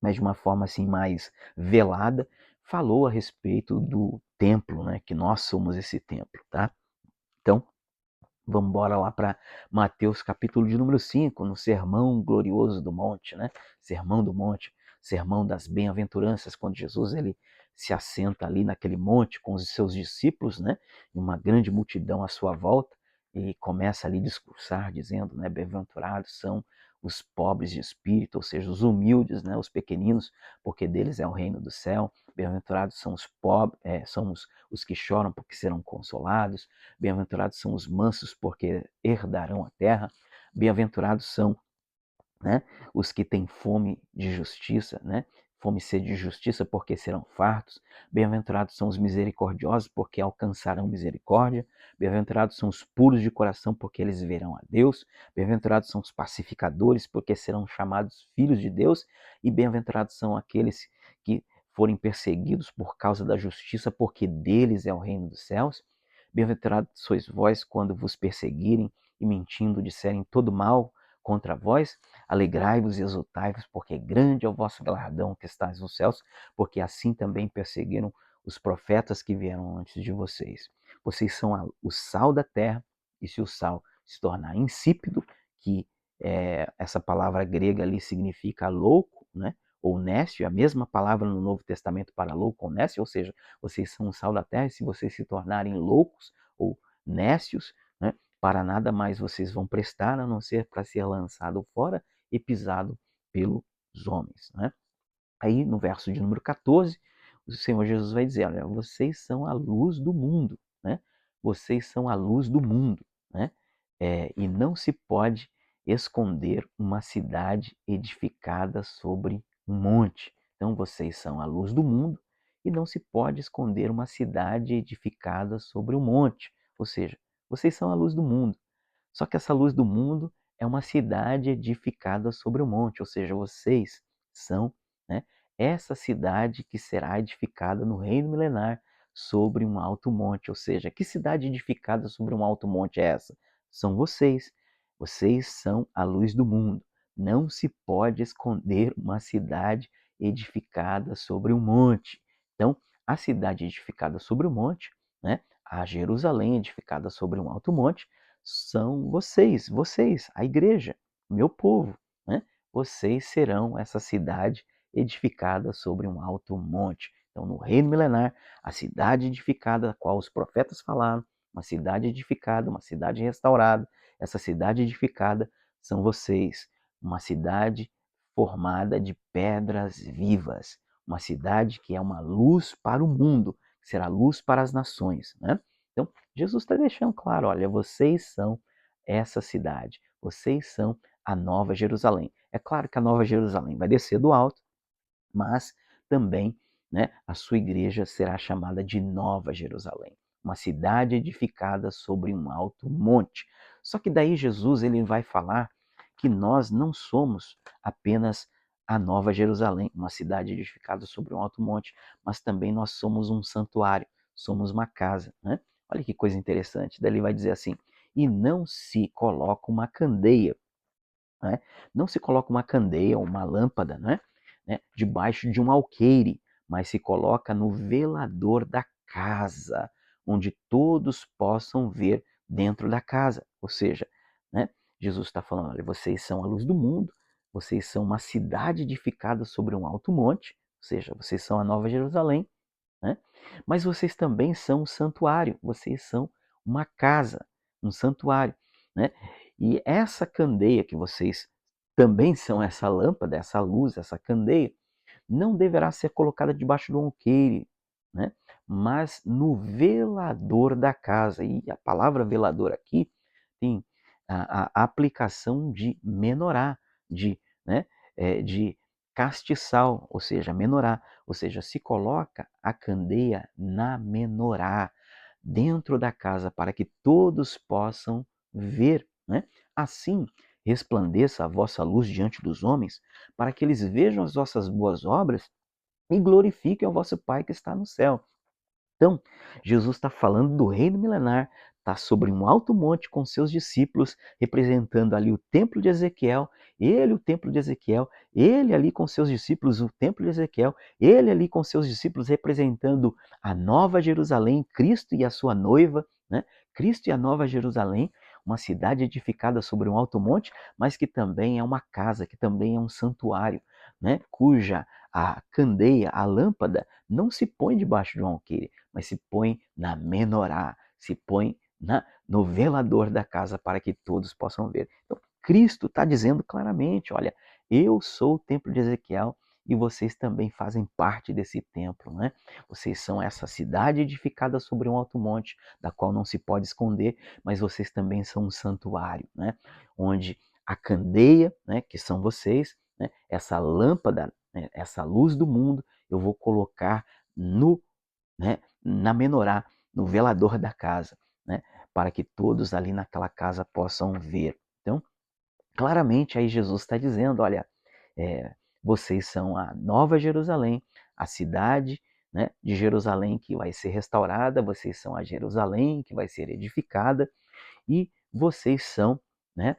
mas de uma forma assim mais velada, falou a respeito do templo, né? Que nós somos esse templo, tá? Então, Vamos embora lá para Mateus capítulo de número 5, no Sermão Glorioso do Monte, né? Sermão do Monte, Sermão das Bem-aventuranças, quando Jesus ele se assenta ali naquele monte com os seus discípulos, né? E uma grande multidão à sua volta, e começa ali a discursar, dizendo, né? Bem-aventurados são os pobres de espírito, ou seja, os humildes, né? Os pequeninos, porque deles é o reino do céu. Bem-aventurados são os pobres, são os que choram, porque serão consolados. Bem-aventurados são os mansos, porque herdarão a terra. Bem-aventurados são, né, os que têm fome de justiça, né? Fome e sede de justiça, porque serão fartos. Bem-aventurados são os misericordiosos, porque alcançarão misericórdia. Bem-aventurados são os puros de coração, porque eles verão a Deus. Bem-aventurados são os pacificadores, porque serão chamados filhos de Deus. E bem-aventurados são aqueles que forem perseguidos por causa da justiça, porque deles é o reino dos céus. Bem-aventurados sois vós quando vos perseguirem e mentindo disserem todo mal contra vós. Alegrai-vos e exultai-vos, porque grande é o vosso galardão que estáis nos céus, porque assim também perseguiram os profetas que vieram antes de vocês. Vocês são o sal da terra, e se o sal se tornar insípido, que essa palavra grega ali significa louco, né? Ou nécio, a mesma palavra no Novo Testamento para louco ou nécio, ou seja, vocês são o sal da terra, e se vocês se tornarem loucos ou nécios, né? Para nada mais vocês vão prestar, a não ser para ser lançado fora e pisado pelos homens. Né? Aí no verso de número 14, o Senhor Jesus vai dizer, olha, vocês são a luz do mundo, né? Vocês são a luz do mundo, né? E não se pode esconder uma cidade edificada sobre um monte. Então vocês são a luz do mundo e não se pode esconder uma cidade edificada sobre um monte. Ou seja, vocês são a luz do mundo. Só que essa luz do mundo é uma cidade edificada sobre o monte, ou seja, vocês são, né, essa cidade que será edificada no reino milenar sobre um alto monte. Ou seja, que cidade edificada sobre um alto monte é essa? São vocês. Vocês são a luz do mundo. Não se pode esconder uma cidade edificada sobre um monte. Então, a cidade edificada sobre o monte, né, a Jerusalém edificada sobre um alto monte, são vocês, a igreja, meu povo, né? Vocês serão essa cidade edificada sobre um alto monte. Então, no reino milenar, a cidade edificada, a qual os profetas falaram, uma cidade edificada, uma cidade restaurada, essa cidade edificada são vocês, uma cidade formada de pedras vivas, uma cidade que é uma luz para o mundo, que será luz para as nações, né? Então, Jesus está deixando claro, olha, vocês são essa cidade, vocês são a Nova Jerusalém. É claro que a Nova Jerusalém vai descer do alto, mas também, né, a sua igreja será chamada de Nova Jerusalém, uma cidade edificada sobre um alto monte. Só que daí Jesus ele vai falar que nós não somos apenas a Nova Jerusalém, uma cidade edificada sobre um alto monte, mas também nós somos um santuário, somos uma casa, né? Olha que coisa interessante. Daí ele vai dizer assim: e não se coloca uma candeia, né? Não se coloca uma candeia ou uma lâmpada, debaixo de um alqueire, mas se coloca no velador da casa, onde todos possam ver dentro da casa. Ou seja, né, Jesus está falando, olha, vocês são a luz do mundo, vocês são uma cidade edificada sobre um alto monte, ou seja, vocês são a Nova Jerusalém, né? Mas vocês também são um santuário, vocês são uma casa, um santuário, né? E essa candeia que vocês também são, essa lâmpada, essa luz, essa candeia, não deverá ser colocada debaixo de um alqueire, né? Mas no velador da casa. E a palavra velador aqui tem a aplicação de menorá, né, de castiçal, ou seja, menorá, ou seja, se coloca a candeia na menorá, dentro da casa, para que todos possam ver, né? Assim resplandeça a vossa luz diante dos homens, para que eles vejam as vossas boas obras e glorifiquem o vosso Pai que está no céu. Então, Jesus está falando do reino milenar, está sobre um alto monte com seus discípulos, representando ali o templo de Ezequiel, ele o templo de Ezequiel, ele ali com seus discípulos o templo de Ezequiel, ele ali com seus discípulos representando a nova Jerusalém, Cristo e a sua noiva, né? Cristo e a nova Jerusalém, uma cidade edificada sobre um alto monte, mas que também é uma casa, que também é um santuário, né? Cuja a candeia, a lâmpada, não se põe debaixo de um alqueire, mas se põe na menorá, se põe no velador da casa para que todos possam ver. Então, Cristo está dizendo claramente, olha, eu sou o templo de Ezequiel e vocês também fazem parte desse templo, né? Vocês são essa cidade edificada sobre um alto monte, da qual não se pode esconder, mas vocês também são um santuário, né? Onde a candeia, né, que são vocês, né, essa lâmpada, né, essa luz do mundo, eu vou colocar no, né, na menorá, no velador da casa, né, para que todos ali naquela casa possam ver. Então, claramente aí Jesus está dizendo, olha, é, vocês são a Nova Jerusalém, a cidade, né, de Jerusalém que vai ser restaurada, vocês são a Jerusalém que vai ser edificada e vocês são, né,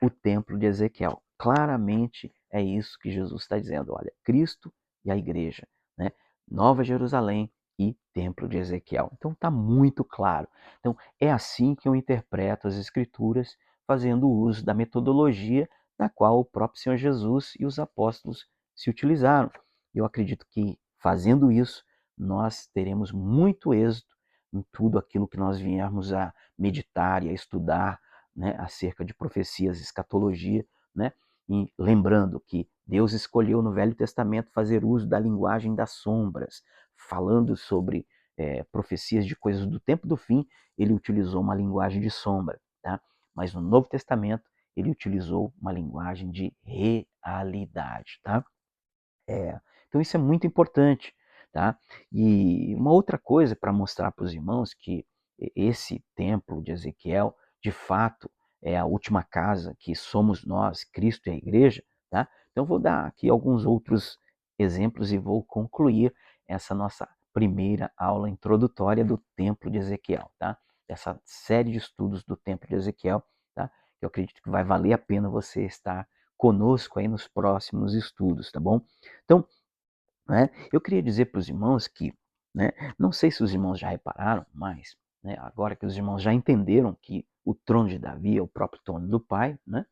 o templo de Ezequiel. Claramente é isso que Jesus está dizendo. Olha, Cristo e a igreja, né? Nova Jerusalém e templo de Ezequiel. Então está muito claro. Então é assim que eu interpreto as Escrituras, fazendo uso da metodologia da qual o próprio Senhor Jesus e os apóstolos se utilizaram. Eu acredito que fazendo isso, nós teremos muito êxito em tudo aquilo que nós viermos a meditar e a estudar, né, acerca de profecias, escatologia, né? E lembrando que Deus escolheu no Velho Testamento fazer uso da linguagem das sombras, falando sobre profecias de coisas do tempo do fim, ele utilizou uma linguagem de sombra, tá? Mas no Novo Testamento ele utilizou uma linguagem de realidade, tá? Então isso é muito importante, tá? E uma outra coisa para mostrar para os irmãos que esse templo de Ezequiel, de fato, é a última casa que somos nós, Cristo e a igreja, tá? Então eu vou dar aqui alguns outros exemplos e vou concluir essa nossa primeira aula introdutória do templo de Ezequiel, tá? Essa série de estudos do templo de Ezequiel, tá? Eu acredito que vai valer a pena você estar conosco aí nos próximos estudos, tá bom? Então, né, eu queria dizer para os irmãos que, né, não sei se os irmãos já repararam, mas né, agora que os irmãos já entenderam que o trono de Davi é o próprio trono do Pai, né,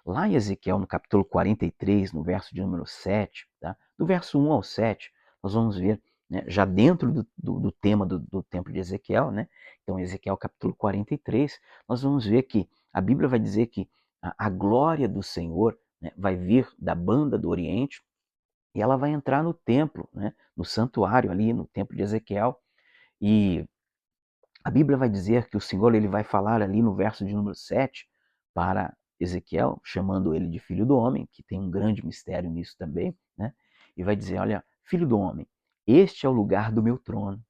lá em Ezequiel, no capítulo 43, no verso de número 7, tá, do verso 1 ao 7, nós vamos ver, né, já dentro do tema do templo de Ezequiel, né, então Ezequiel capítulo 43, nós vamos ver que a Bíblia vai dizer que a glória do Senhor, né, vai vir da banda do Oriente, e ela vai entrar no templo, né, no santuário ali, no templo de Ezequiel. E a Bíblia vai dizer que o Senhor ele vai falar ali no verso de número 7 para Ezequiel, chamando ele de filho do homem, que tem um grande mistério nisso também, né? E vai dizer, olha, filho do homem, este é o lugar do meu trono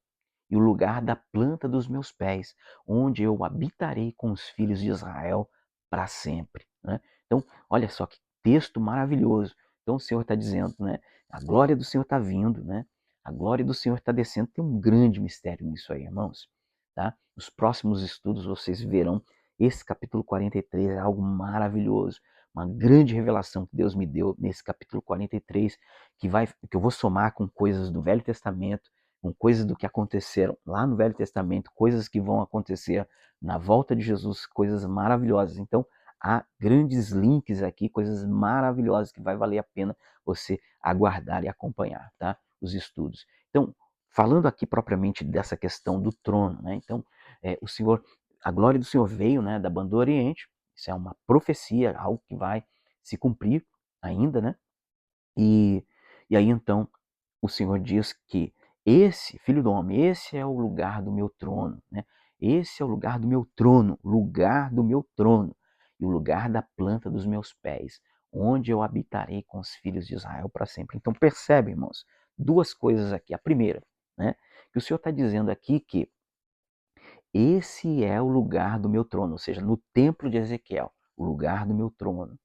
e o lugar da planta dos meus pés, onde eu habitarei com os filhos de Israel para sempre. Né? Então, olha só que texto maravilhoso. Então, o Senhor está dizendo, né? A glória do Senhor está vindo, né? A glória do Senhor está descendo. Tem um grande mistério nisso aí, irmãos. Tá? Nos próximos estudos vocês verão esse capítulo 43 é algo maravilhoso. Uma grande revelação que Deus me deu nesse capítulo 43, que eu vou somar com coisas do Velho Testamento, com coisas do que aconteceram lá no Velho Testamento, coisas que vão acontecer na volta de Jesus, coisas maravilhosas. Então, há grandes links aqui, coisas maravilhosas que vai valer a pena você aguardar e acompanhar, tá? Os estudos. Então, falando aqui propriamente dessa questão do trono, né? Então, o Senhor, a glória do Senhor veio, né, da banda do Oriente. Isso é uma profecia, algo que vai se cumprir ainda, né? E, e aí então o Senhor diz que esse, filho do homem, esse é o lugar do meu trono, né? Esse é o lugar do meu trono, e o lugar da planta dos meus pés, onde eu habitarei com os filhos de Israel para sempre. Então percebe, irmãos, duas coisas aqui. A primeira, né, que o Senhor está dizendo aqui que esse é o lugar do meu trono, ou seja, no templo de Ezequiel, o lugar do meu trono,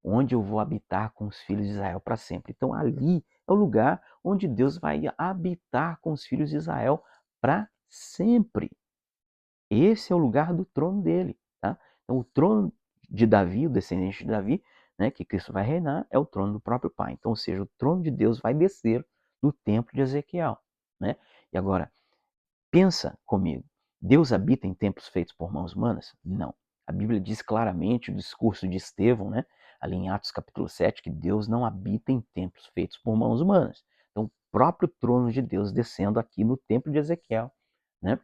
onde eu vou habitar com os filhos de Israel para sempre. Então ali é o lugar onde Deus vai habitar com os filhos de Israel para sempre. Esse é o lugar do trono dele. Tá? Então o trono de Davi, o descendente de Davi, né, que Cristo vai reinar, é o trono do próprio Pai. Então, ou seja, o trono de Deus vai descer no templo de Ezequiel. Né? E agora, pensa comigo. Deus habita em templos feitos por mãos humanas? Não. A Bíblia diz claramente, o discurso de Estevão, né, ali em Atos capítulo 7, que Deus não habita em templos feitos por mãos humanas. Então, o próprio trono de Deus descendo aqui no templo de Ezequiel, né?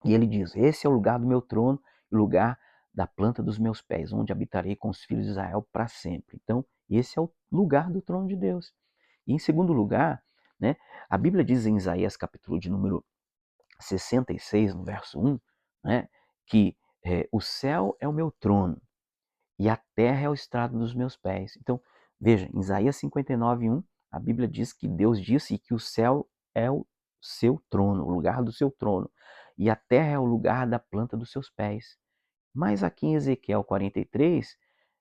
E ele diz: esse é o lugar do meu trono, o lugar da planta dos meus pés, onde habitarei com os filhos de Israel para sempre. Então, esse é o lugar do trono de Deus. E em segundo lugar, né, a Bíblia diz em Isaías capítulo de número 66, no verso 1, né, que o céu é o meu trono e a terra é o estrado dos meus pés. Então, veja, em Isaías 59, 1, a Bíblia diz que Deus disse que o céu é o seu trono, o lugar do seu trono, e a terra é o lugar da planta dos seus pés. Mas aqui em Ezequiel 43,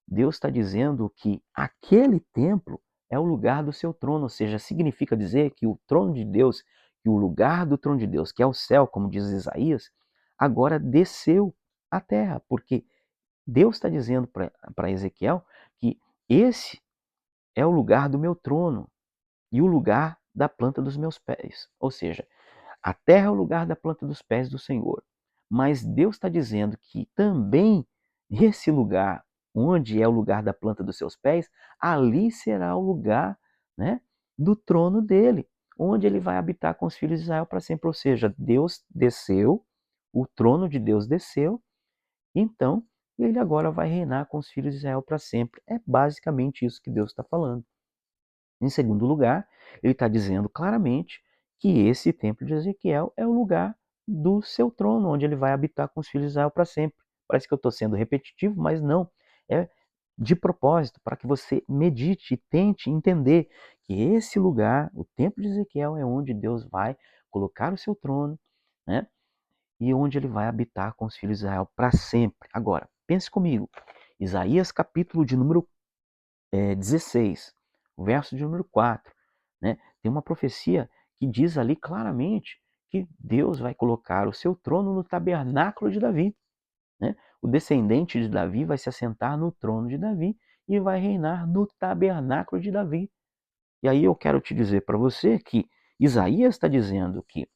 Deus está dizendo que aquele templo é o lugar do seu trono, ou seja, significa dizer que o trono de Deus, que o lugar do trono de Deus, que é o céu, como diz Isaías, agora desceu à terra, porque Deus está dizendo para Ezequiel que esse é o lugar do meu trono e o lugar da planta dos meus pés. Ou seja, a terra é o lugar da planta dos pés do Senhor. Mas Deus está dizendo que também esse lugar, onde é o lugar da planta dos seus pés, ali será o lugar, né, do trono dele, onde ele vai habitar com os filhos de Israel para sempre. Ou seja, Deus desceu, o trono de Deus desceu, então ele agora vai reinar com os filhos de Israel para sempre. É basicamente isso que Deus está falando. Em segundo lugar, ele está dizendo claramente que esse templo de Ezequiel é o lugar do seu trono, onde ele vai habitar com os filhos de Israel para sempre. Parece que eu estou sendo repetitivo, mas não. É de propósito, para que você medite e tente entender que esse lugar, o templo de Ezequiel, é onde Deus vai colocar o seu trono, né? E onde ele vai habitar com os filhos de Israel para sempre. Agora, pense comigo. Isaías capítulo de número 16, o verso de número 4, né? Tem uma profecia que diz ali claramente que Deus vai colocar o seu trono no tabernáculo de Davi, né? O descendente de Davi vai se assentar no trono de Davi e vai reinar no tabernáculo de Davi. E aí eu quero te dizer para você que Isaías está dizendo que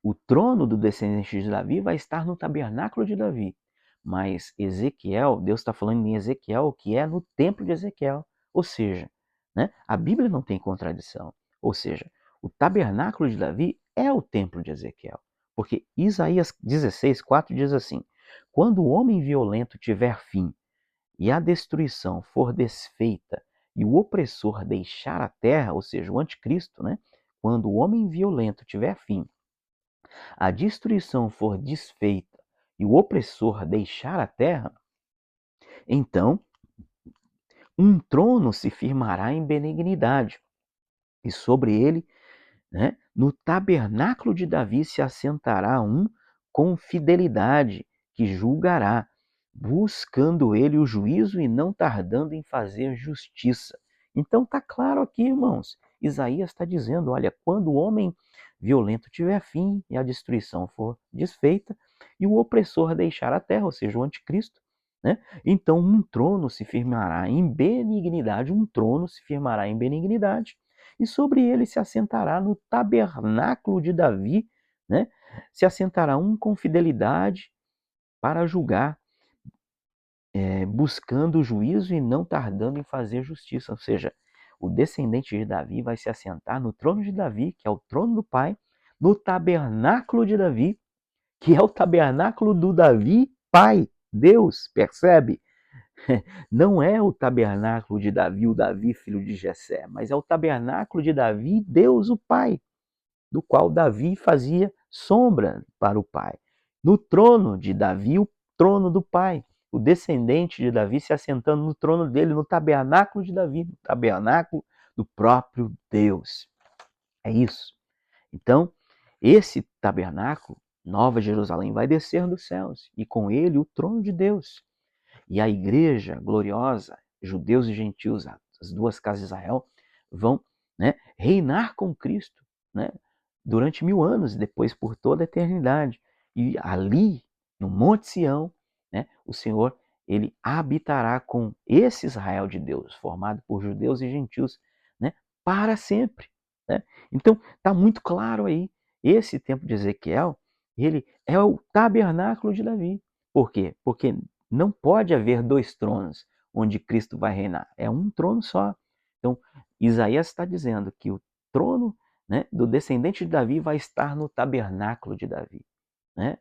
o trono do descendente de Davi vai estar no tabernáculo de Davi. Mas Ezequiel, Deus está falando em Ezequiel, que é no templo de Ezequiel. Ou seja, né, a Bíblia não tem contradição. Ou seja, o tabernáculo de Davi é o templo de Ezequiel. Porque Isaías 16, 4 diz assim: quando o homem violento tiver fim e a destruição for desfeita e o opressor deixar a terra, ou seja, o anticristo, né? Quando o homem violento tiver fim, a destruição for desfeita e o opressor deixar a terra, então um trono se firmará em benignidade, e sobre ele, né, no tabernáculo de Davi se assentará um com fidelidade que julgará, buscando ele o juízo e não tardando em fazer justiça. Então está claro aqui, irmãos. Isaías está dizendo, olha, quando o homem violento tiver fim e a destruição for desfeita e o opressor deixar a terra, ou seja, o anticristo, né? Então um trono se firmará em benignidade, um trono se firmará em benignidade, e sobre ele se assentará no tabernáculo de Davi, né? Se assentará um com fidelidade para julgar, buscando o juízo e não tardando em fazer justiça. Ou seja, o descendente de Davi vai se assentar no trono de Davi, que é o trono do Pai, no tabernáculo de Davi, que é o tabernáculo do Davi Pai, Deus, percebe? Não é o tabernáculo de Davi, o Davi filho de Jessé, mas é o tabernáculo de Davi, Deus o Pai, do qual Davi fazia sombra para o Pai. No trono de Davi, o trono do Pai. O descendente de Davi se assentando no trono dele, no tabernáculo de Davi, no tabernáculo do próprio Deus. É isso. Então, esse tabernáculo, Nova Jerusalém, vai descer dos céus, e com ele o trono de Deus. E a igreja gloriosa, judeus e gentios, as duas casas de Israel, vão, né, reinar com Cristo, né, durante 1000 anos, e depois por toda a eternidade. E ali, no Monte Sião, né, o Senhor, ele habitará com esse Israel de Deus, formado por judeus e gentios, né, para sempre. Né? Então, está muito claro aí, esse tempo de Ezequiel, Ele é o tabernáculo de Davi. Por quê? Porque não pode haver dois tronos onde Cristo vai reinar. É um trono só. Então, Isaías está dizendo que o trono, né, do descendente de Davi vai estar no tabernáculo de Davi, né?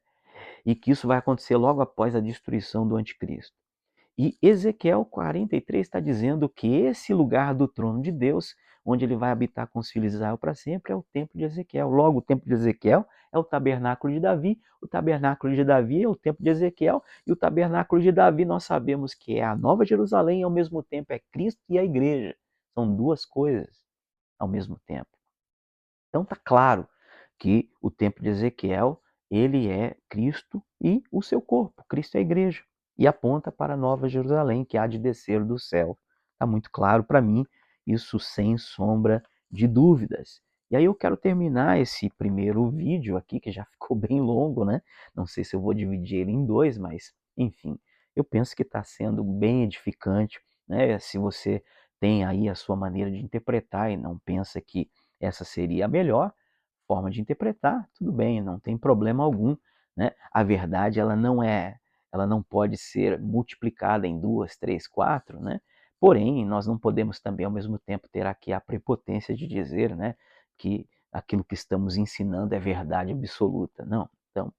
E que isso vai acontecer logo após a destruição do anticristo. E Ezequiel 43 está dizendo que esse lugar do trono de Deus, onde ele vai habitar com os filhos de Israel para sempre, é o templo de Ezequiel. Logo, o templo de Ezequiel é o tabernáculo de Davi, o tabernáculo de Davi é o templo de Ezequiel, e o tabernáculo de Davi nós sabemos que é a Nova Jerusalém e ao mesmo tempo é Cristo e a igreja. São duas coisas ao mesmo tempo. Então está claro que o templo de Ezequiel, ele é Cristo e o seu corpo, Cristo é a igreja, e aponta para a Nova Jerusalém, que há de descer do céu. Está muito claro para mim, isso sem sombra de dúvidas. E aí eu quero terminar esse primeiro vídeo aqui, que já ficou bem longo, né? Não sei se eu vou dividir ele em dois, mas enfim, eu penso que está sendo bem edificante, né? Se você tem aí a sua maneira de interpretar e não pensa que essa seria a melhor forma de interpretar, tudo bem, não tem problema algum, né? A verdade ela não pode ser multiplicada em duas, três, quatro, né? Porém, nós não podemos também ao mesmo tempo ter aqui a prepotência de dizer, né, que aquilo que estamos ensinando é verdade absoluta. Não. Então,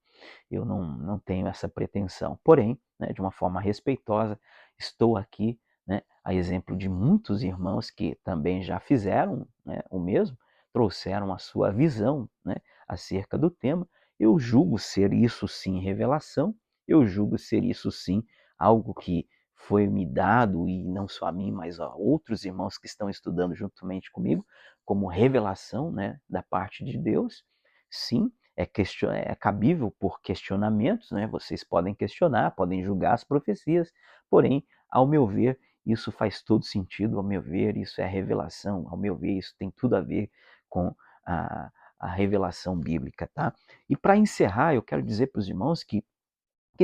eu não tenho essa pretensão. Porém, né, de uma forma respeitosa, estou aqui, né, a exemplo de muitos irmãos que também já fizeram, né, o mesmo, trouxeram a sua visão, né, acerca do tema. Eu julgo ser isso sim revelação, eu julgo ser isso sim algo que foi me dado, e não só a mim, mas a outros irmãos que estão estudando juntamente comigo, como revelação, né, da parte de Deus. Sim, é cabível por questionamentos, né? Vocês podem questionar, podem julgar as profecias, porém, ao meu ver, isso faz todo sentido, ao meu ver, isso é revelação, ao meu ver, isso tem tudo a ver com a revelação bíblica, tá? E para encerrar, eu quero dizer para os irmãos que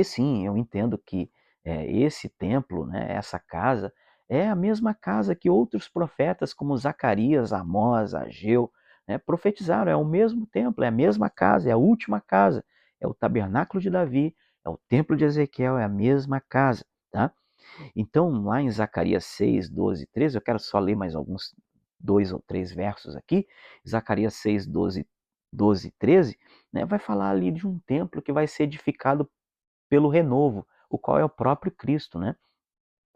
sim, eu entendo que esse templo, né, essa casa, é a mesma casa que outros profetas como Zacarias, Amós, Ageu, né, profetizaram. É o mesmo templo, é a mesma casa, é a última casa. É o tabernáculo de Davi, é o templo de Ezequiel, é a mesma casa. Tá? Então, lá em Zacarias 6, 12 e 13, eu quero só ler mais alguns 2 ou 3 versos aqui. Zacarias 6, 12 e 13, né, vai falar ali de um templo que vai ser edificado pelo renovo, o qual é o próprio Cristo, né?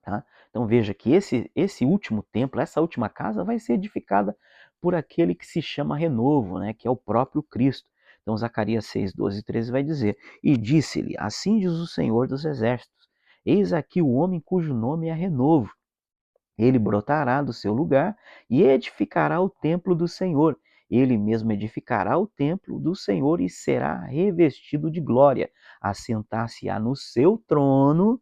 Tá? Então veja que esse último templo, essa última casa vai ser edificada por aquele que se chama renovo, né? Que é o próprio Cristo. Então Zacarias 6, 12 e 13 vai dizer: E disse-lhe, assim diz o Senhor dos Exércitos, eis aqui o homem cujo nome é renovo. Ele brotará do seu lugar e edificará o templo do Senhor. Ele mesmo edificará o templo do Senhor e será revestido de glória. Assentar-se-á no seu trono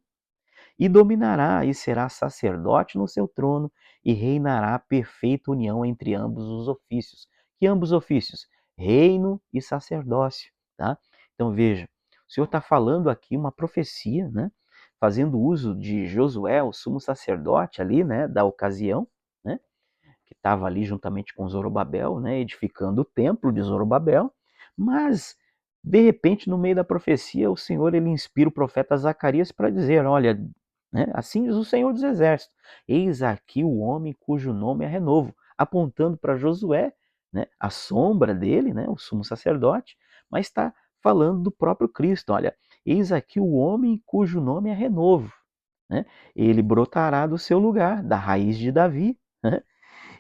e dominará e será sacerdote no seu trono e reinará perfeita união entre ambos os ofícios. Que ambos ofícios? Reino e sacerdócio, tá? Então veja, o Senhor está falando aqui uma profecia, né? Fazendo uso de Josué, o sumo sacerdote ali, né, da ocasião, né? Que estava ali juntamente com Zorobabel, né, edificando o templo de Zorobabel, mas de repente no meio da profecia o Senhor ele inspira o profeta Zacarias para dizer, olha, né, assim diz o Senhor dos Exércitos, eis aqui o homem cujo nome é renovo, apontando para Josué, né, a sombra dele, né, o sumo sacerdote, mas está falando do próprio Cristo, olha, eis aqui o homem cujo nome é renovo, né, ele brotará do seu lugar, da raiz de Davi, né,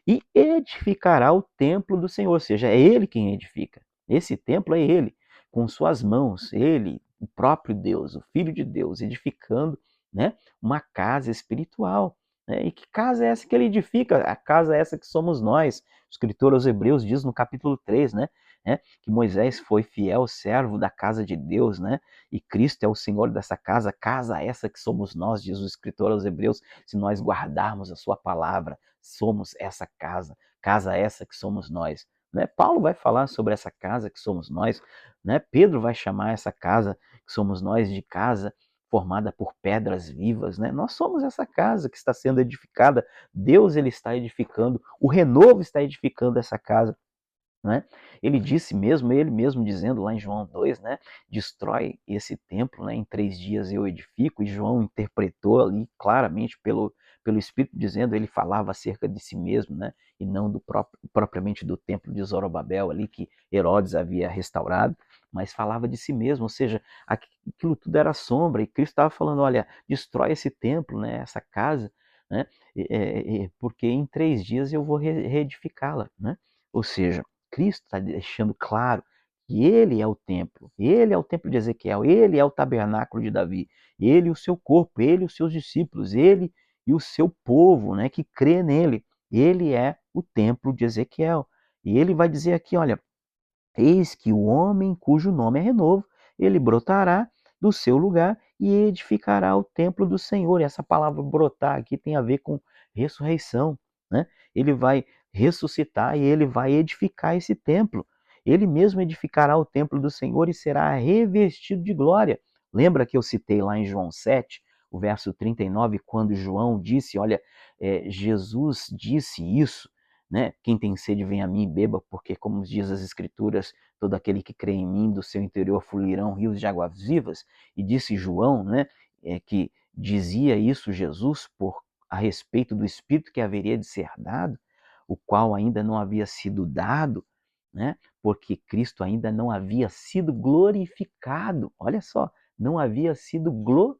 e edificará o templo do Senhor, ou seja, é ele quem edifica. Esse templo é ele, com suas mãos, ele, o próprio Deus, o Filho de Deus, edificando, né, uma casa espiritual. Né? E que casa é essa que ele edifica? A casa é essa que somos nós. O escritor aos Hebreus diz no capítulo 3, né, que Moisés foi fiel servo da casa de Deus, né? E Cristo é o Senhor dessa casa essa que somos nós, diz o escritor aos Hebreus, se nós guardarmos a sua palavra, somos essa casa essa que somos nós. Né? Paulo vai falar sobre essa casa que somos nós, né? Pedro vai chamar essa casa que somos nós de casa formada por pedras vivas, né? Nós somos essa casa que está sendo edificada, Deus ele está edificando, o renovo está edificando essa casa. né? Ele mesmo dizendo lá em João 2, né? Destrói esse templo, né? Em 3 dias eu edifico, e João interpretou ali claramente pelo Espírito dizendo, ele falava acerca de si mesmo, né? E não propriamente do templo de Zorobabel ali, que Herodes havia restaurado, mas falava de si mesmo, ou seja, aquilo tudo era sombra, e Cristo estava falando, olha, destrói esse templo, né? Essa casa, né? Porque em 3 dias eu vou reedificá-la, né? Ou seja, Cristo está deixando claro que ele é o templo de Ezequiel, ele é o tabernáculo de Davi, ele e o seu corpo, ele e os seus discípulos, ele e o seu povo, né, que crê nele. Ele é o templo de Ezequiel. E ele vai dizer aqui, olha, eis que o homem cujo nome é renovo, ele brotará do seu lugar e edificará o templo do Senhor. E essa palavra brotar aqui tem a ver com ressurreição, né? Ele vai ressuscitar e ele vai edificar esse templo. Ele mesmo edificará o templo do Senhor e será revestido de glória. Lembra que eu citei lá em João 7, o verso 39, quando João disse, olha, Jesus disse isso, né? Quem tem sede, vem a mim e beba, porque, como diz as Escrituras, todo aquele que crê em mim, do seu interior fluirão rios de águas vivas. E disse João, né, que dizia isso Jesus a respeito do Espírito que haveria de ser dado, o qual ainda não havia sido dado, né, porque Cristo ainda não havia sido glorificado. Olha só, não havia sido glorificado.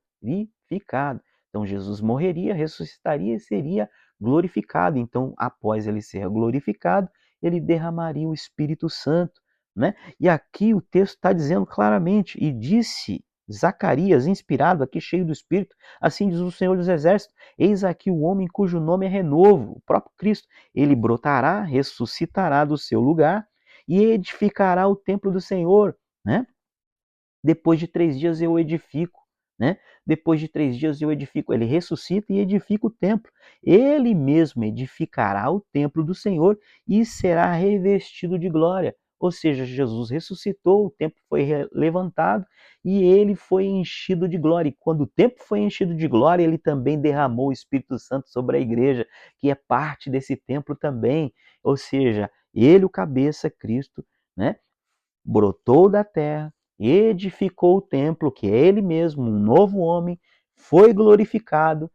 Então Jesus morreria, ressuscitaria e seria glorificado. Então, após ele ser glorificado, ele derramaria o Espírito Santo, né? E aqui o texto está dizendo claramente, e disse Zacarias, inspirado aqui, cheio do Espírito, assim diz o Senhor dos Exércitos, eis aqui o homem cujo nome é renovo, o próprio Cristo, ele brotará, ressuscitará do seu lugar e edificará o templo do Senhor, né? Depois de 3 dias eu edifico, né? Depois de 3 dias eu edifico. Ele ressuscita e edifica o templo. Ele mesmo edificará o templo do Senhor e será revestido de glória. Ou seja, Jesus ressuscitou, o templo foi levantado e ele foi enchido de glória. E quando o templo foi enchido de glória, ele também derramou o Espírito Santo sobre a igreja, que é parte desse templo também. Ou seja, ele, o cabeça, Cristo, né? Brotou da terra, edificou o templo, que é ele mesmo, um novo homem, foi glorificado.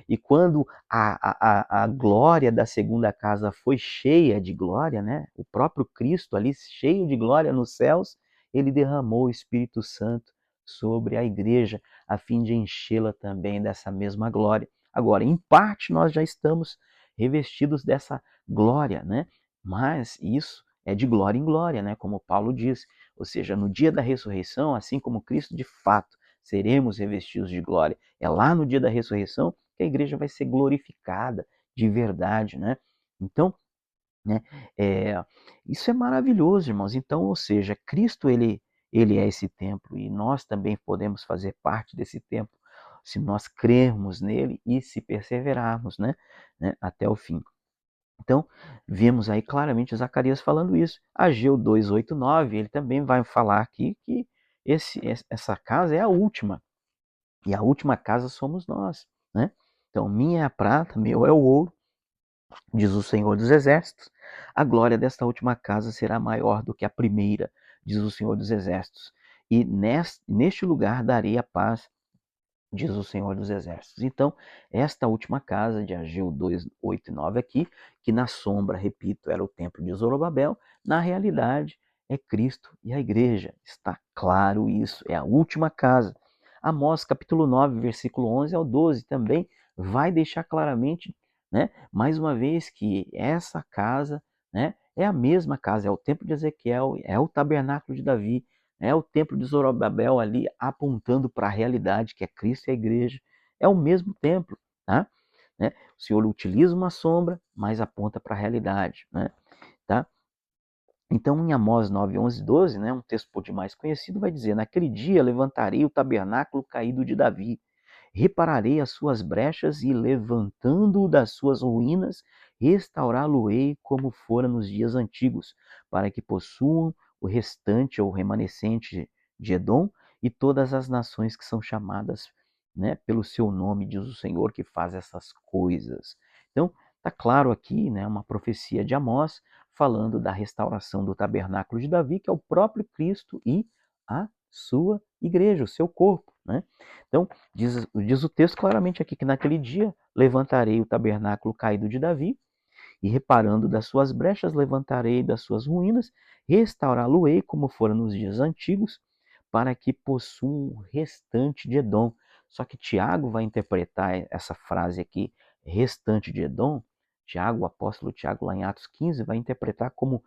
E quando a glória da segunda casa foi cheia de glória, né? O próprio Cristo ali, cheio de glória nos céus, ele derramou o Espírito Santo sobre a igreja, a fim de enchê-la também dessa mesma glória. Agora, em parte, nós já estamos revestidos dessa glória, né? Mas isso é de glória em glória, né? Como Paulo diz. Ou seja, no dia da ressurreição, assim como Cristo de fato, seremos revestidos de glória. É lá no dia da ressurreição que a igreja vai ser glorificada de verdade, né? Então, né, é, isso é maravilhoso, irmãos. Então, ou seja, Cristo, ele é esse templo e nós também podemos fazer parte desse templo se nós crermos nele e se perseverarmos, até o fim. Então, vemos aí claramente Zacarias falando isso. Ageu 2:8-9, ele também vai falar aqui que essa casa é a última, e a última casa somos nós, né? Então, minha é a prata, meu é o ouro, diz o Senhor dos Exércitos. A glória desta última casa será maior do que a primeira, diz o Senhor dos Exércitos. E neste lugar darei a paz, diz o Senhor dos Exércitos. Então, esta última casa de Ageu 2:8-9 aqui, que na sombra, repito, era o templo de Zorobabel, na realidade é Cristo e a igreja. Está claro isso, é a última casa. Amós capítulo 9, versículo 11-12 também vai deixar claramente, mais uma vez que essa casa, é a mesma casa, é o templo de Ezequiel, é o tabernáculo de Davi, é o templo de Zorobabel ali apontando para a realidade que é Cristo e a igreja. É o mesmo templo, tá? O Senhor utiliza uma sombra, mas aponta para a realidade, tá? Então, em Amós 9, 11, 12, um texto por demais conhecido, vai dizer: naquele dia levantarei o tabernáculo caído de Davi, repararei as suas brechas e, levantando-o das suas ruínas, restaurá-lo-ei como fora nos dias antigos, para que possuam o restante ou remanescente de Edom e todas as nações que são chamadas, pelo seu nome, diz o Senhor que faz essas coisas. Então, está claro aqui, uma profecia de Amós, falando da restauração do tabernáculo de Davi, que é o próprio Cristo e a sua igreja, o seu corpo, né? Então, diz o texto claramente aqui que naquele dia levantarei o tabernáculo caído de Davi, e reparando das suas brechas, levantarei das suas ruínas, restaurá-lo-ei como fora nos dias antigos, para que possua o restante de Edom. Só que Tiago vai interpretar essa frase aqui, restante de Edom. Tiago, o apóstolo Tiago, lá em Atos 15, vai interpretar como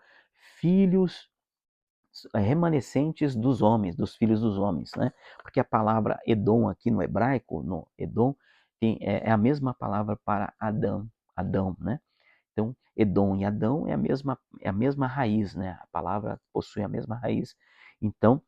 filhos remanescentes dos homens, dos filhos dos homens, né? Porque a palavra Edom aqui no hebraico, no Edom, é a mesma palavra para Adão, né? Então, Edom e Adão é a mesma raiz, né? A palavra possui a mesma raiz. Então,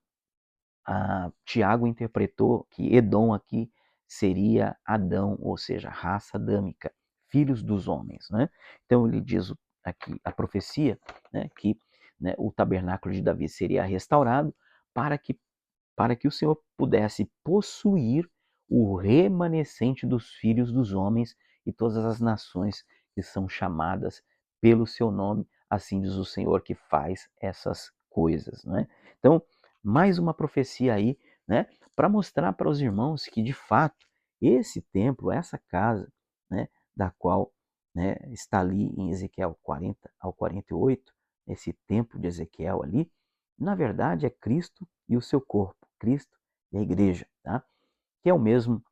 Tiago interpretou que Edom aqui seria Adão, ou seja, raça adâmica, filhos dos homens, né? Então, ele diz aqui a profecia, né, que, né, o tabernáculo de Davi seria restaurado para que o Senhor pudesse possuir o remanescente dos filhos dos homens e todas as nações que são chamadas pelo seu nome, assim diz o Senhor que faz essas coisas, né? Então, mais uma profecia aí, né, para mostrar para os irmãos que de fato esse templo, essa casa, né, da qual, né, está ali em Ezequiel 40 ao 48, esse templo de Ezequiel ali, na verdade é Cristo e o seu corpo, Cristo e a igreja, tá? Que é o mesmo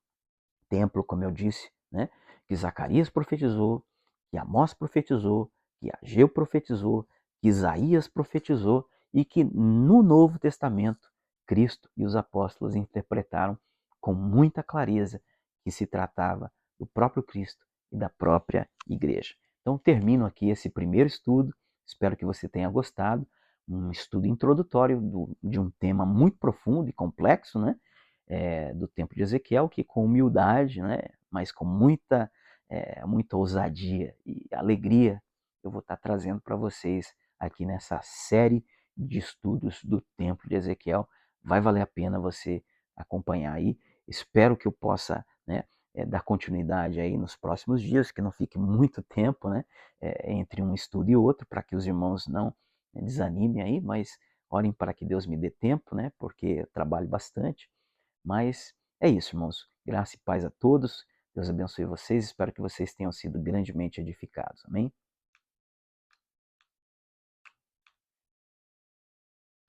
templo, como eu disse, né? Que Zacarias profetizou, que Amós profetizou, que Ageu profetizou, que Isaías profetizou e que no Novo Testamento Cristo e os apóstolos interpretaram com muita clareza que se tratava do próprio Cristo e da própria igreja. Então termino aqui esse primeiro estudo, espero que você tenha gostado, um estudo introdutório de um tema muito profundo e complexo, né? Do tempo de Ezequiel, que com humildade, né, mas com muita ousadia e alegria, eu vou estar trazendo para vocês aqui nessa série de estudos do templo de Ezequiel. Vai valer a pena você acompanhar aí. Espero que eu possa, né, dar continuidade aí nos próximos dias, que não fique muito tempo, né, entre um estudo e outro, para que os irmãos não, né, desanimem aí, mas orem para que Deus me dê tempo, né, porque eu trabalho bastante. Mas é isso, irmãos. Graça e paz a todos. Deus abençoe vocês. Espero que vocês tenham sido grandemente edificados. Amém?